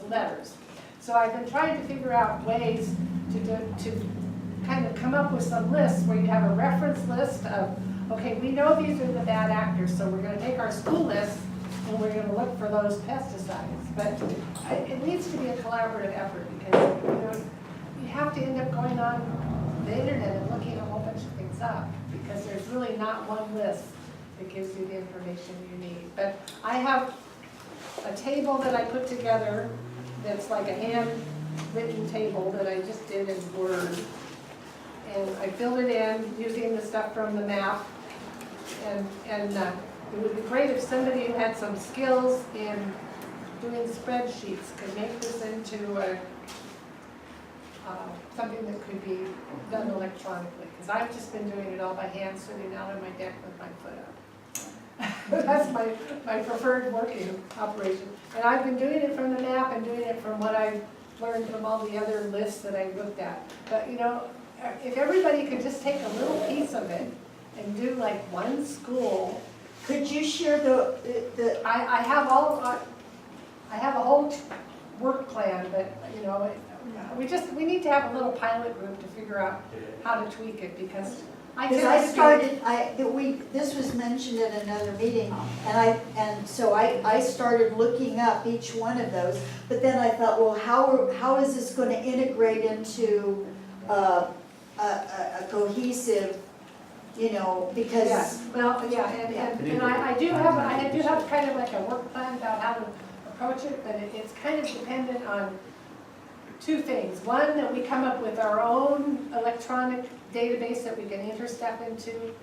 letters. So I've been trying to figure out ways to kind of come up with some lists where you have a reference list of, okay, we know these are the bad actors, so we're going to take our school list and we're going to look for those pesticides. But it needs to be a collaborative effort because you have to end up going on the internet and looking a whole bunch of things up because there's really not one list that gives you the information you need. But I have a table that I put together that's like a handwritten table that I just did in Word. And I filled it in using the stuff from the map. And it would be great if somebody who had some skills in doing spreadsheets could make this into something that could be done electronically. Because I've just been doing it all by hand, sitting out on my deck with my foot up. That's my preferred working operation. And I've been doing it from the map and doing it from what I've learned from all the other lists that I looked at. But you know, if everybody could just take a little piece of it and do like one school. Could you share I have a whole work plan, but you know, we need to have a little pilot group to figure out how to tweak it, because this was mentioned at another meeting, and so I started looking up each one of those, but then I thought, well, how is this going to integrate into a cohesive, you know, because. Yeah, well, yeah, and I do have kind of like a work plan about how to approach it, but it's kind of dependent on two things. One, that we come up with our own electronic database that we can enter stuff into.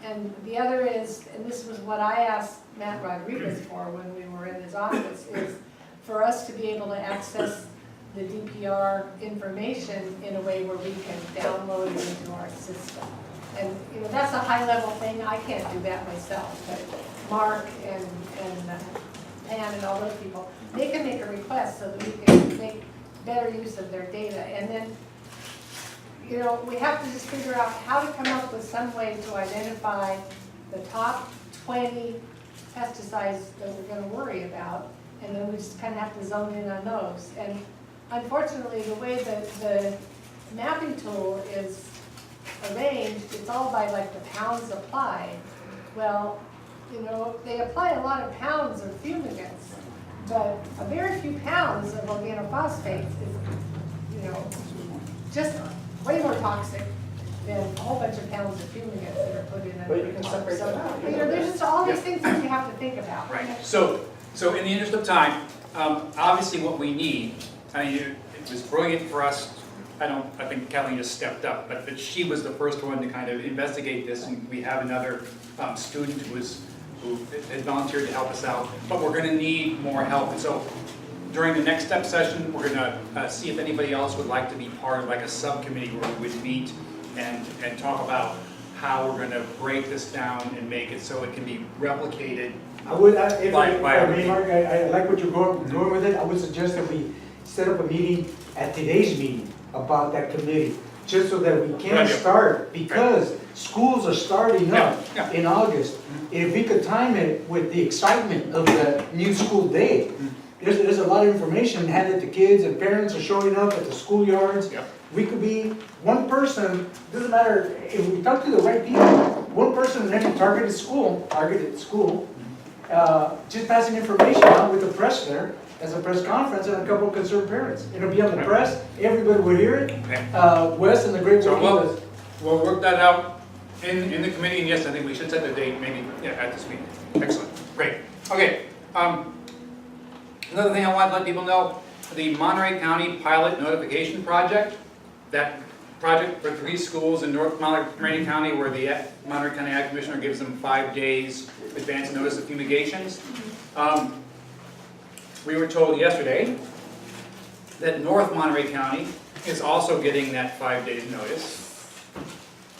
And the other is, and this was what I asked Matt Rodriguez for when we were in his office, is for us to be able to access the DPR information in a way where we can download it into our system. And you know, that's a high level thing. I can't do that myself, but Mark and Pam and all those people, they can make a request so that we can make better use of their data. And then, you know, we have to just figure out how to come up with some way to identify the top 20 pesticides that we're going to worry about, and then we just kind of have to zone in on those. And unfortunately, the way that the mapping tool is arranged, it's all by like the pounds applied. Well, you know, they apply a lot of pounds of fumigants, but a very few pounds of organophosphates is, you know, just way more toxic than a whole bunch of pounds of fumigants that are put in. But you can separate them out. You know, there's just all these things that you have to think about. Right. So in the interest of time, obviously what we need, I mean, it was brilliant for us. I think Kathleen just stepped up, but she was the first one to kind of investigate this, and we have another student who had volunteered to help us out, but we're going to need more help. And so during the next step session, we're going to see if anybody else would like to be part of like a subcommittee where we would meet and talk about how we're going to break this down and make it so it can be replicated. I would, if I may, Mark, I like what you're going with it. I would suggest that we set up a meeting at today's meeting about that committee, just so that we can start, because schools are starting up in August. If we could time it with the excitement of the new school day, there's a lot of information handed to kids, and parents are showing up at the schoolyards. We could be one person, doesn't matter, if we talk to the right people, one person in every targeted school, just passing information out with the press there, as a press conference, and a couple of concerned parents. It'll be on the press, everybody will hear it. Wes and the great So we'll work that out in the committee, and yes, I think we should set the date maybe at this meeting. Excellent, great. Okay, another thing I want to let people know, the Monterey County Pilot Notification Project, that project for 3 schools in North Monterey County where the Monterey County Ag Commissioner gives them 5 days advance notice of fumigations. We were told yesterday that North Monterey County is also getting that 5 days notice.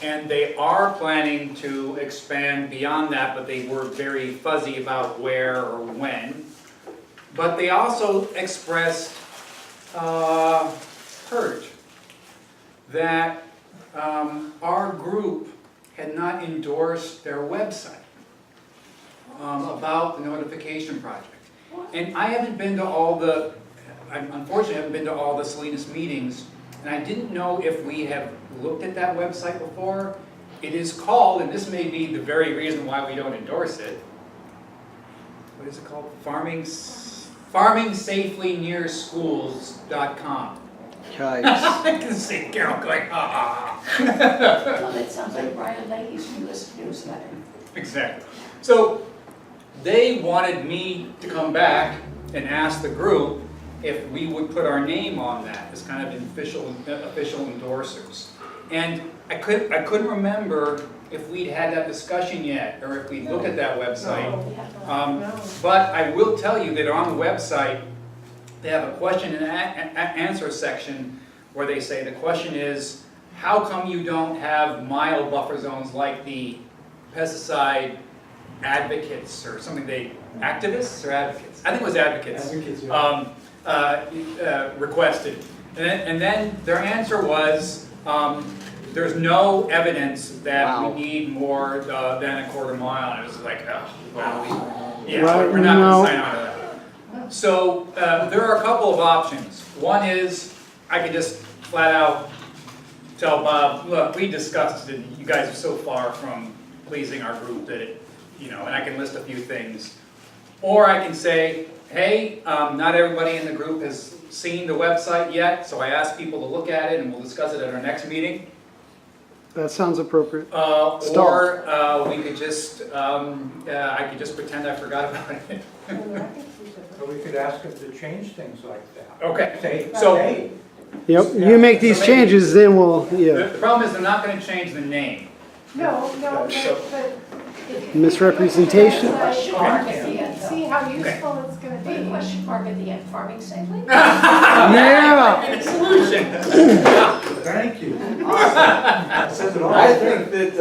And they are planning to expand beyond that, but they were very fuzzy about where or when. But they also expressed hurt that our group had not endorsed their website about the notification project. And I haven't been to all the, unfortunately haven't been to all the Salinas meetings, and I didn't know if we have looked at that website before. It is called, and this may be the very reason why we don't endorse it, what is it called? FarmingSafelyNearSchools.com. Yikes. I can see Carol going, ah. Well, that sounds like Brian Leahy's newsletter. Exactly. So they wanted me to come back and ask the group if we would put our name on that as kind of official endorsers. And I couldn't remember if we'd had that discussion yet, or if we'd looked at that website. But I will tell you that on the website, they have a question and answer section where they say, the question is, how come you don't have mild buffer zones like the pesticide advocates or something activists or advocates? I think it was advocates. Advocates, Requested. And then their answer was, there's no evidence that we need more than a quarter mile. And it was like, oh, well, we're not going to sign on to that. So there are a couple of options. One is I could just flat out tell Bob, look, we discussed it. You guys are so far from pleasing our group that it, and I can list a few things. Or I can say, hey, not everybody in the group has seen the website yet, so I asked people to look at it and we'll discuss it at our next meeting. That sounds appropriate. Or we could just, I could just pretend I forgot about it. So we could ask them to change things like that. Okay, Say, so hey, Yep, you make these changes, then we'll, the problem is they're not going to change the name. No, but misrepresentation. Question mark at the end. see how useful it's gonna Put a be. question mark at the end, farming safely. Yeah. Solution. Thank you. That says it all. I think that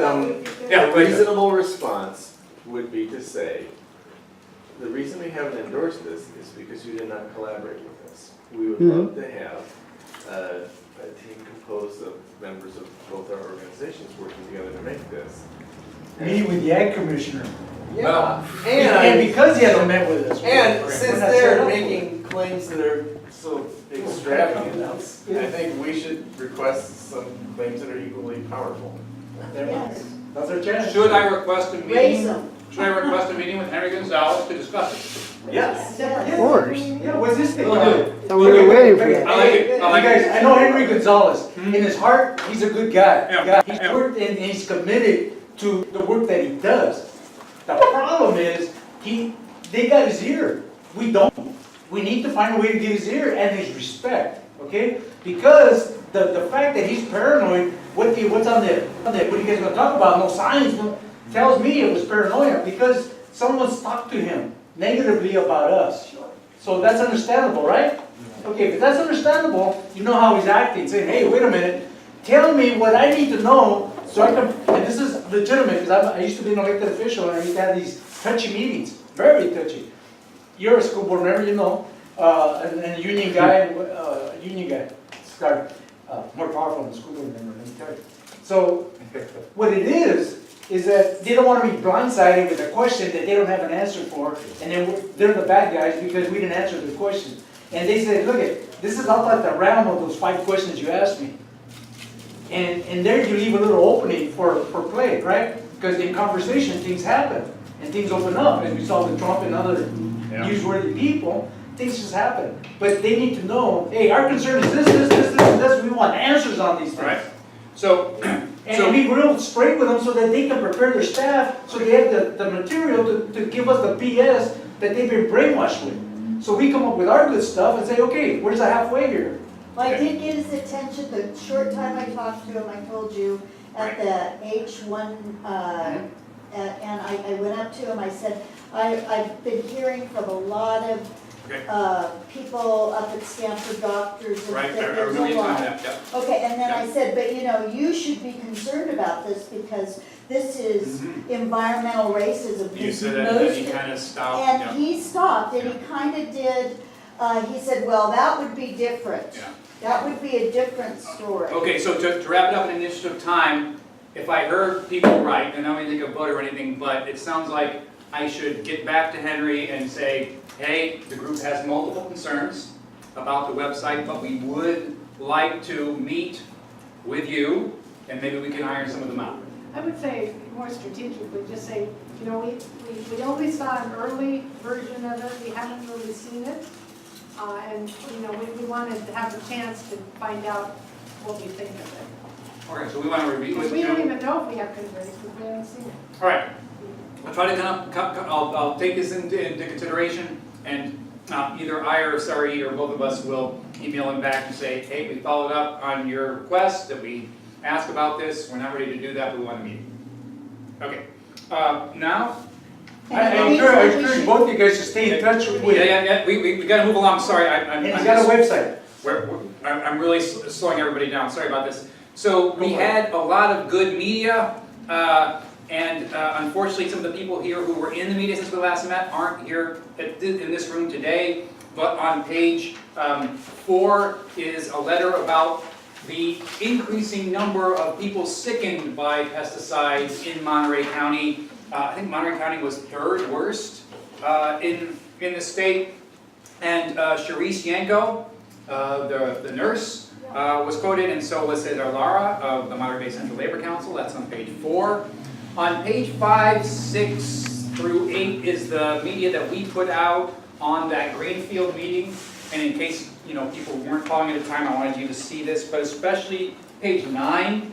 Yeah, a reasonable response would be to say, the reason we haven't endorsed this is because you did not collaborate with us. We would love to have a team composed of members of both our organizations working together to make this. Meeting with the Ag Commissioner. Yeah. And because he hasn't met with us. And we're since not set they're up for making claims that are so extravagant, I think we should request some claims that are equally powerful. Yes, That's our chance. Should I request a raise meeting? them. Should I request a meeting with Henry Gonzalez to discuss it? Yes. Yes. Of course. Yeah, what's this thing? Will do. So we were waiting for that. I like it. I like You it. guys, I know Henry Gonzalez. In his heart, he's a good guy. Yeah. He's worked and he's committed to the work that he does. The problem is, they got his ear. We don't. We need to find a way to get his ear and his respect, okay? Because the fact that he's paranoid, what's on the, what are you guys gonna talk about? No science, tells me it was paranoia because someone's talked to him negatively about us. So that's understandable, right? Okay, if that's understandable, you know how he's acting, saying, hey, wait a minute, tell me what I need to know so I can, and this is legitimate, because I used to be an elected official and I used to have these touchy meetings, very touchy. You're a school board member, you know, and a union guy, start more powerful than a school board member, let me tell you. So, what it is that they don't want to be blindsided with a question that they don't have an answer for, and then they're the bad guys because we didn't answer the question. And they say, look, this is outside the realm of those 5 questions you asked me. And there you leave a little opening for play, right? Because in conversation, things happen, and things open up, as we saw with Trump and other newsworthy people, things just happen. But they need to know, hey, our concern is this, we want answers on these things. Right. So, And be real straight with them so that they can prepare their staff, so they have the material to give us the BS that they've been brainwashed with. So we come up with our good stuff and say, okay, where's the halfway here? Well, I did get his attention the short time I talked to him, I told you, at the H1, and I went up to him, I said, I've been hearing from a lot of people up at Stanford, doctors, and right, I there's remember a you lot. telling that, yeah. Okay, and then I said, but you should be concerned about this because this is environmental racism. You Because said that, and he kind of stopped. And he stopped, and he kind of did, he said, well, that would be different. Yeah. That would be a different story. Okay, so to wrap it up in the interest of time, if I heard people right, and I don't think a vote or anything, but it sounds like I should get back to Henry and say, hey, the group has multiple concerns about the website, but we would like to meet with you, and maybe we can iron some of them out. I would say more strategically, just say, we only saw an early version of it, we haven't really seen it. And, we wanted to have a chance to find out what we think of it. Okay, so we want to review Because it. we don't even know if we have converted, because we haven't seen it. All right. I'll try to I'll take this into consideration, and either I or Sarait or both of us will email him back and say, hey, we followed up on your request that we ask about this. We're not ready to do that, but we want a meeting. Okay, now, I encourage both of you guys to stay in touch with. yeah, we gotta move along, sorry, And he's got a website. I'm really slowing everybody down, sorry about this. So we had a lot of good media, and unfortunately some of the people here who were in the media since we last met aren't here in this room today. But on page 4 is a letter about the increasing number of people sickened by pesticides in Monterey County. I think Monterey County was 3rd worst in the state. And Sharice Yanko, the nurse, was quoted, and so was Cesar Lara of the Monterey Bay Central Labor Council. That's on page 4. On page 5, 6 through 8 is the media that we put out on that Greenfield meeting. And in case people weren't following at the time, I wanted you to see this, but especially page 9,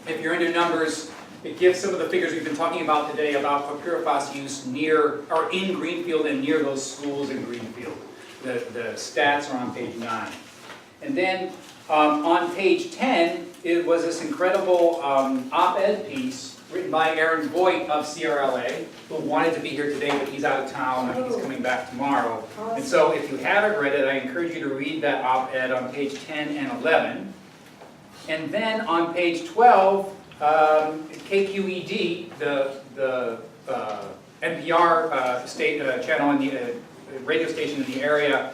if you're into numbers, it gives some of the figures we've been talking about today about Chlorpyrifos use near, or in Greenfield and near those schools in Greenfield. The stats are on page 9. And then on page 10, it was this incredible op-ed piece written by Aaron Voigt of CRLA, who wanted to be here today, but he's out of town and he's coming back tomorrow. And so if you haven't read it, I encourage you to read that op-ed on page 10 and 11. And then on page 12, KQED, the NPR state channel in the radio station in the area,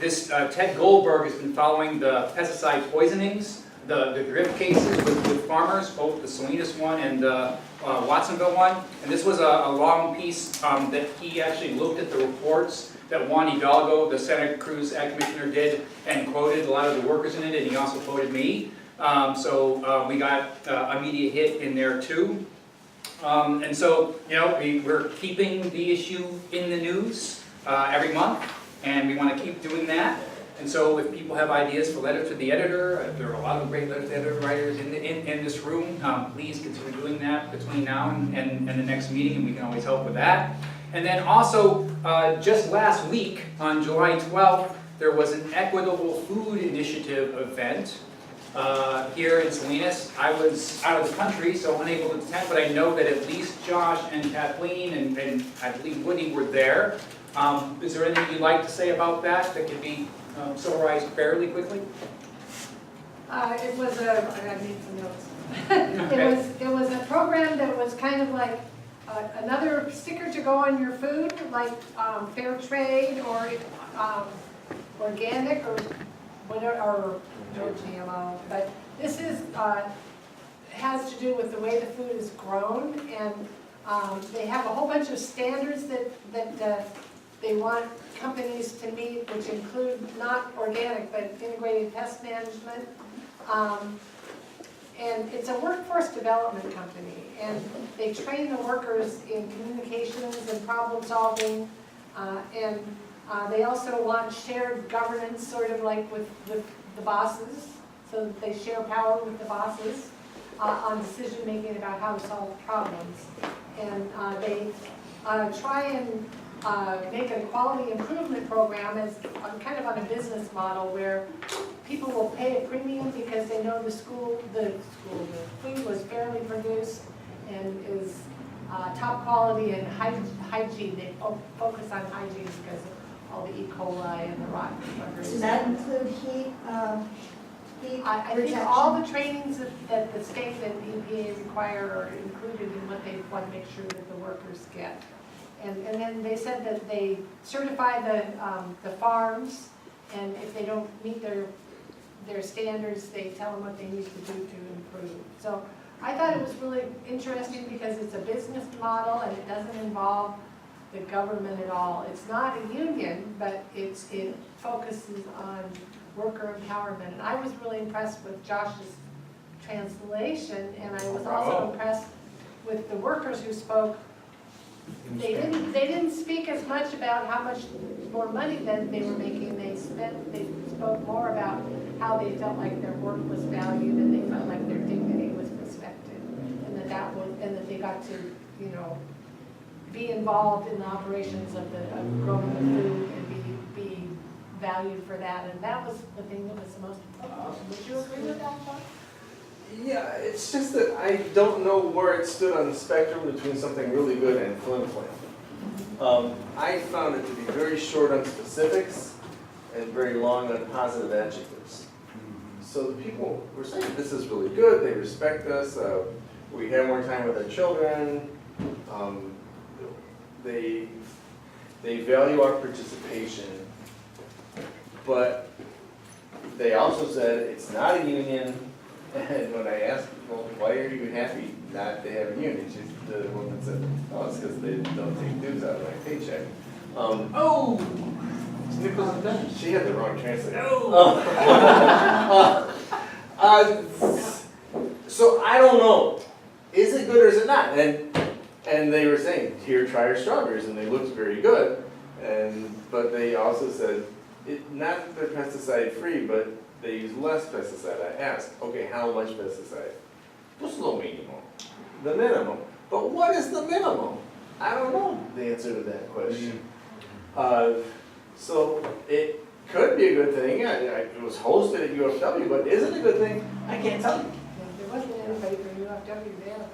this Ted Goldberg has been following the pesticide poisonings, the drift cases with farmers, both the Salinas one and the Watsonville one. And this was a long piece that he actually looked at the reports that Juan Hidalgo, the Santa Cruz Ag Commissioner, did and quoted a lot of the workers in it, and he also quoted me. So we got a media hit in there too. And so, we're keeping the issue in the news every month, and we want to keep doing that. And so if people have ideas for letters to the editor, there are a lot of great letters to editor writers in this room, please consider doing that between now and the next meeting, and we can always help with that. And then also, just last week, on July 12th, there was an Equitable Food Initiative event here in Salinas. I was out of the country, so unable to attend, but I know that at least Josh and Kathleen and I believe Woody were there. Is there anything you'd like to say about that could be summarized fairly quickly? It was I made some notes. It was a program that was kind of like another sticker to go on your food, like fair trade or organic or whatever, or no GMO. But this has to do with the way the food is grown, and they have a whole bunch of standards that they want companies to meet, which include not organic, but integrated pest management. And it's a workforce development company, and they train the workers in communications and problem solving, and they also want shared governance, sort of like with the bosses, so that they share power with the bosses on decision making about how to solve problems. And they try and make a quality improvement program as kind of on a business model where people will pay a premium because they know the food was fairly produced and is top quality and hygiene. They focus on hygiene because of all the E. coli and the rotten buggers. Does that include heat I think all the trainings that the state and the EPA require are included in what they want to make sure that the workers get. And then they said that they certify the farms, and if they don't meet their standards, they tell them what they need to do to improve. So I thought it was really interesting because it's a business model and it doesn't involve the government at all. It's not a union, but it focuses on worker empowerment. And I was really impressed with Josh's translation, and I was also impressed with the workers who spoke. They didn't speak as much about how much more money that they were making. They spoke more about how they felt like their work was valued and they felt like their dignity was respected, and that they got to be involved in the operations of growing the food and be valued for that. And that was the thing that was the most important. Would you agree with that, John? Yeah, it's just that I don't know where it stood on the spectrum between something really good and flim-flam. I found it to be very short on specifics and very long on positive adjectives. So the people were saying, this is really good, they respect us, we have more time with our children, they value our participation, but they also said it's not a union. And when I asked, well, why are you happy not to have a union? The woman said, oh, it's because they don't take dues out of my paycheck. Oh! Nickels and dimes. She had the wrong translator. No! So I don't know. Is it good or is it not? And they were saying, here, try our strawberries, and they looked very good. But they also said, not that they're pesticide free, but they use less pesticide. I asked, okay, how much pesticide? What's the minimum? The minimum. But what is the minimum? I don't know the answer to that question. So it could be a good thing. It was hosted at UFW, but is it a good thing? I can't tell you. There wasn't anybody from UFW there, though.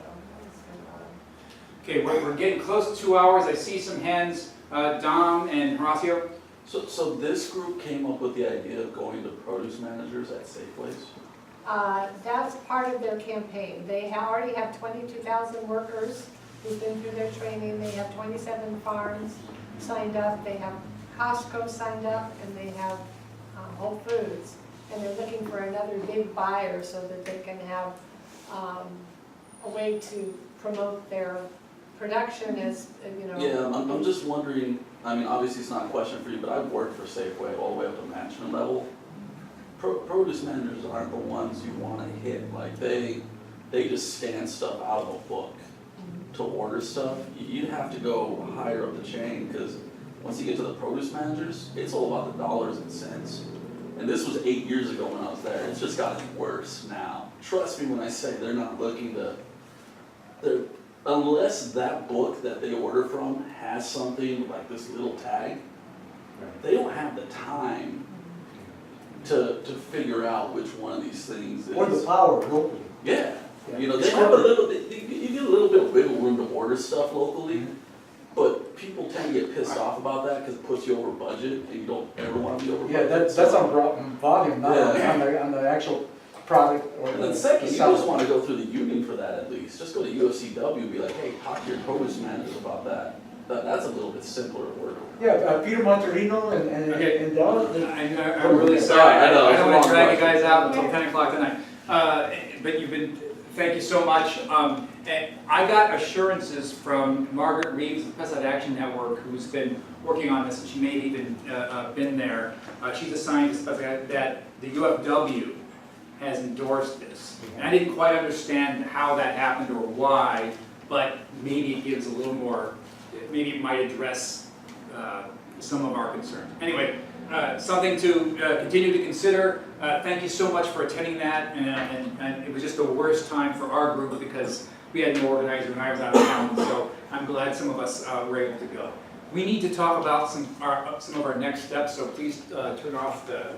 Okay, we're getting close to 2 hours. I see some hands, Dom and Horacio. So this group came up with the idea of going to produce managers at Safeways? That's part of their campaign. They already have 22,000 workers who've been through their training. They have 27 farms signed up. They have Costco signed up, and they have Whole Foods. And they're looking for another big buyer so that they can have a way to promote their production as, you know. Yeah, I'm just wondering, I mean, obviously it's not a question for you, but I've worked for Safeway all the way up to management level. Produce managers aren't the ones you want to hit. Like they just scan stuff out of a book to order stuff. You'd have to go higher up the chain, because once you get to the produce managers, it's all about the dollars and cents. And this was 8 years ago when I was there. It's just gotten worse now. Trust me when I say they're not looking to, unless that book that they order from has something like this little tag, they don't have the time to figure out which one of these things is. Or the power locally. Yeah. You know, they have a little bit, you get a little bit of wiggle room to order stuff locally, but people tend to get pissed off about that because it puts you over budget and you don't ever want to be over budget. Yeah, that's on volume, not on the actual product. Or And then second, you just want to go through the union for that at least. Just go to USCW and be like, hey, talk to your produce managers about that. That's a little bit simpler to work with. Yeah, Peter Monterino and Dell. I'm really sorry. I don't want to drag you guys out until 10 o'clock tonight. But thank you so much. And I got assurances from Margaret Reeves of the Pesticide Action Network, who's been working on this, and she may have even been there. She's a scientist that the UFW has endorsed this. And I didn't quite understand how that happened or why, but maybe it gives a little more, maybe it might address some of our concerns. Anyway, something to continue to consider. Thank you so much for attending that, and it was just the worst time for our group because we had no organizer and I was out of town, so I'm glad some of us were able to go. We need to talk about some of our next steps, so please turn off the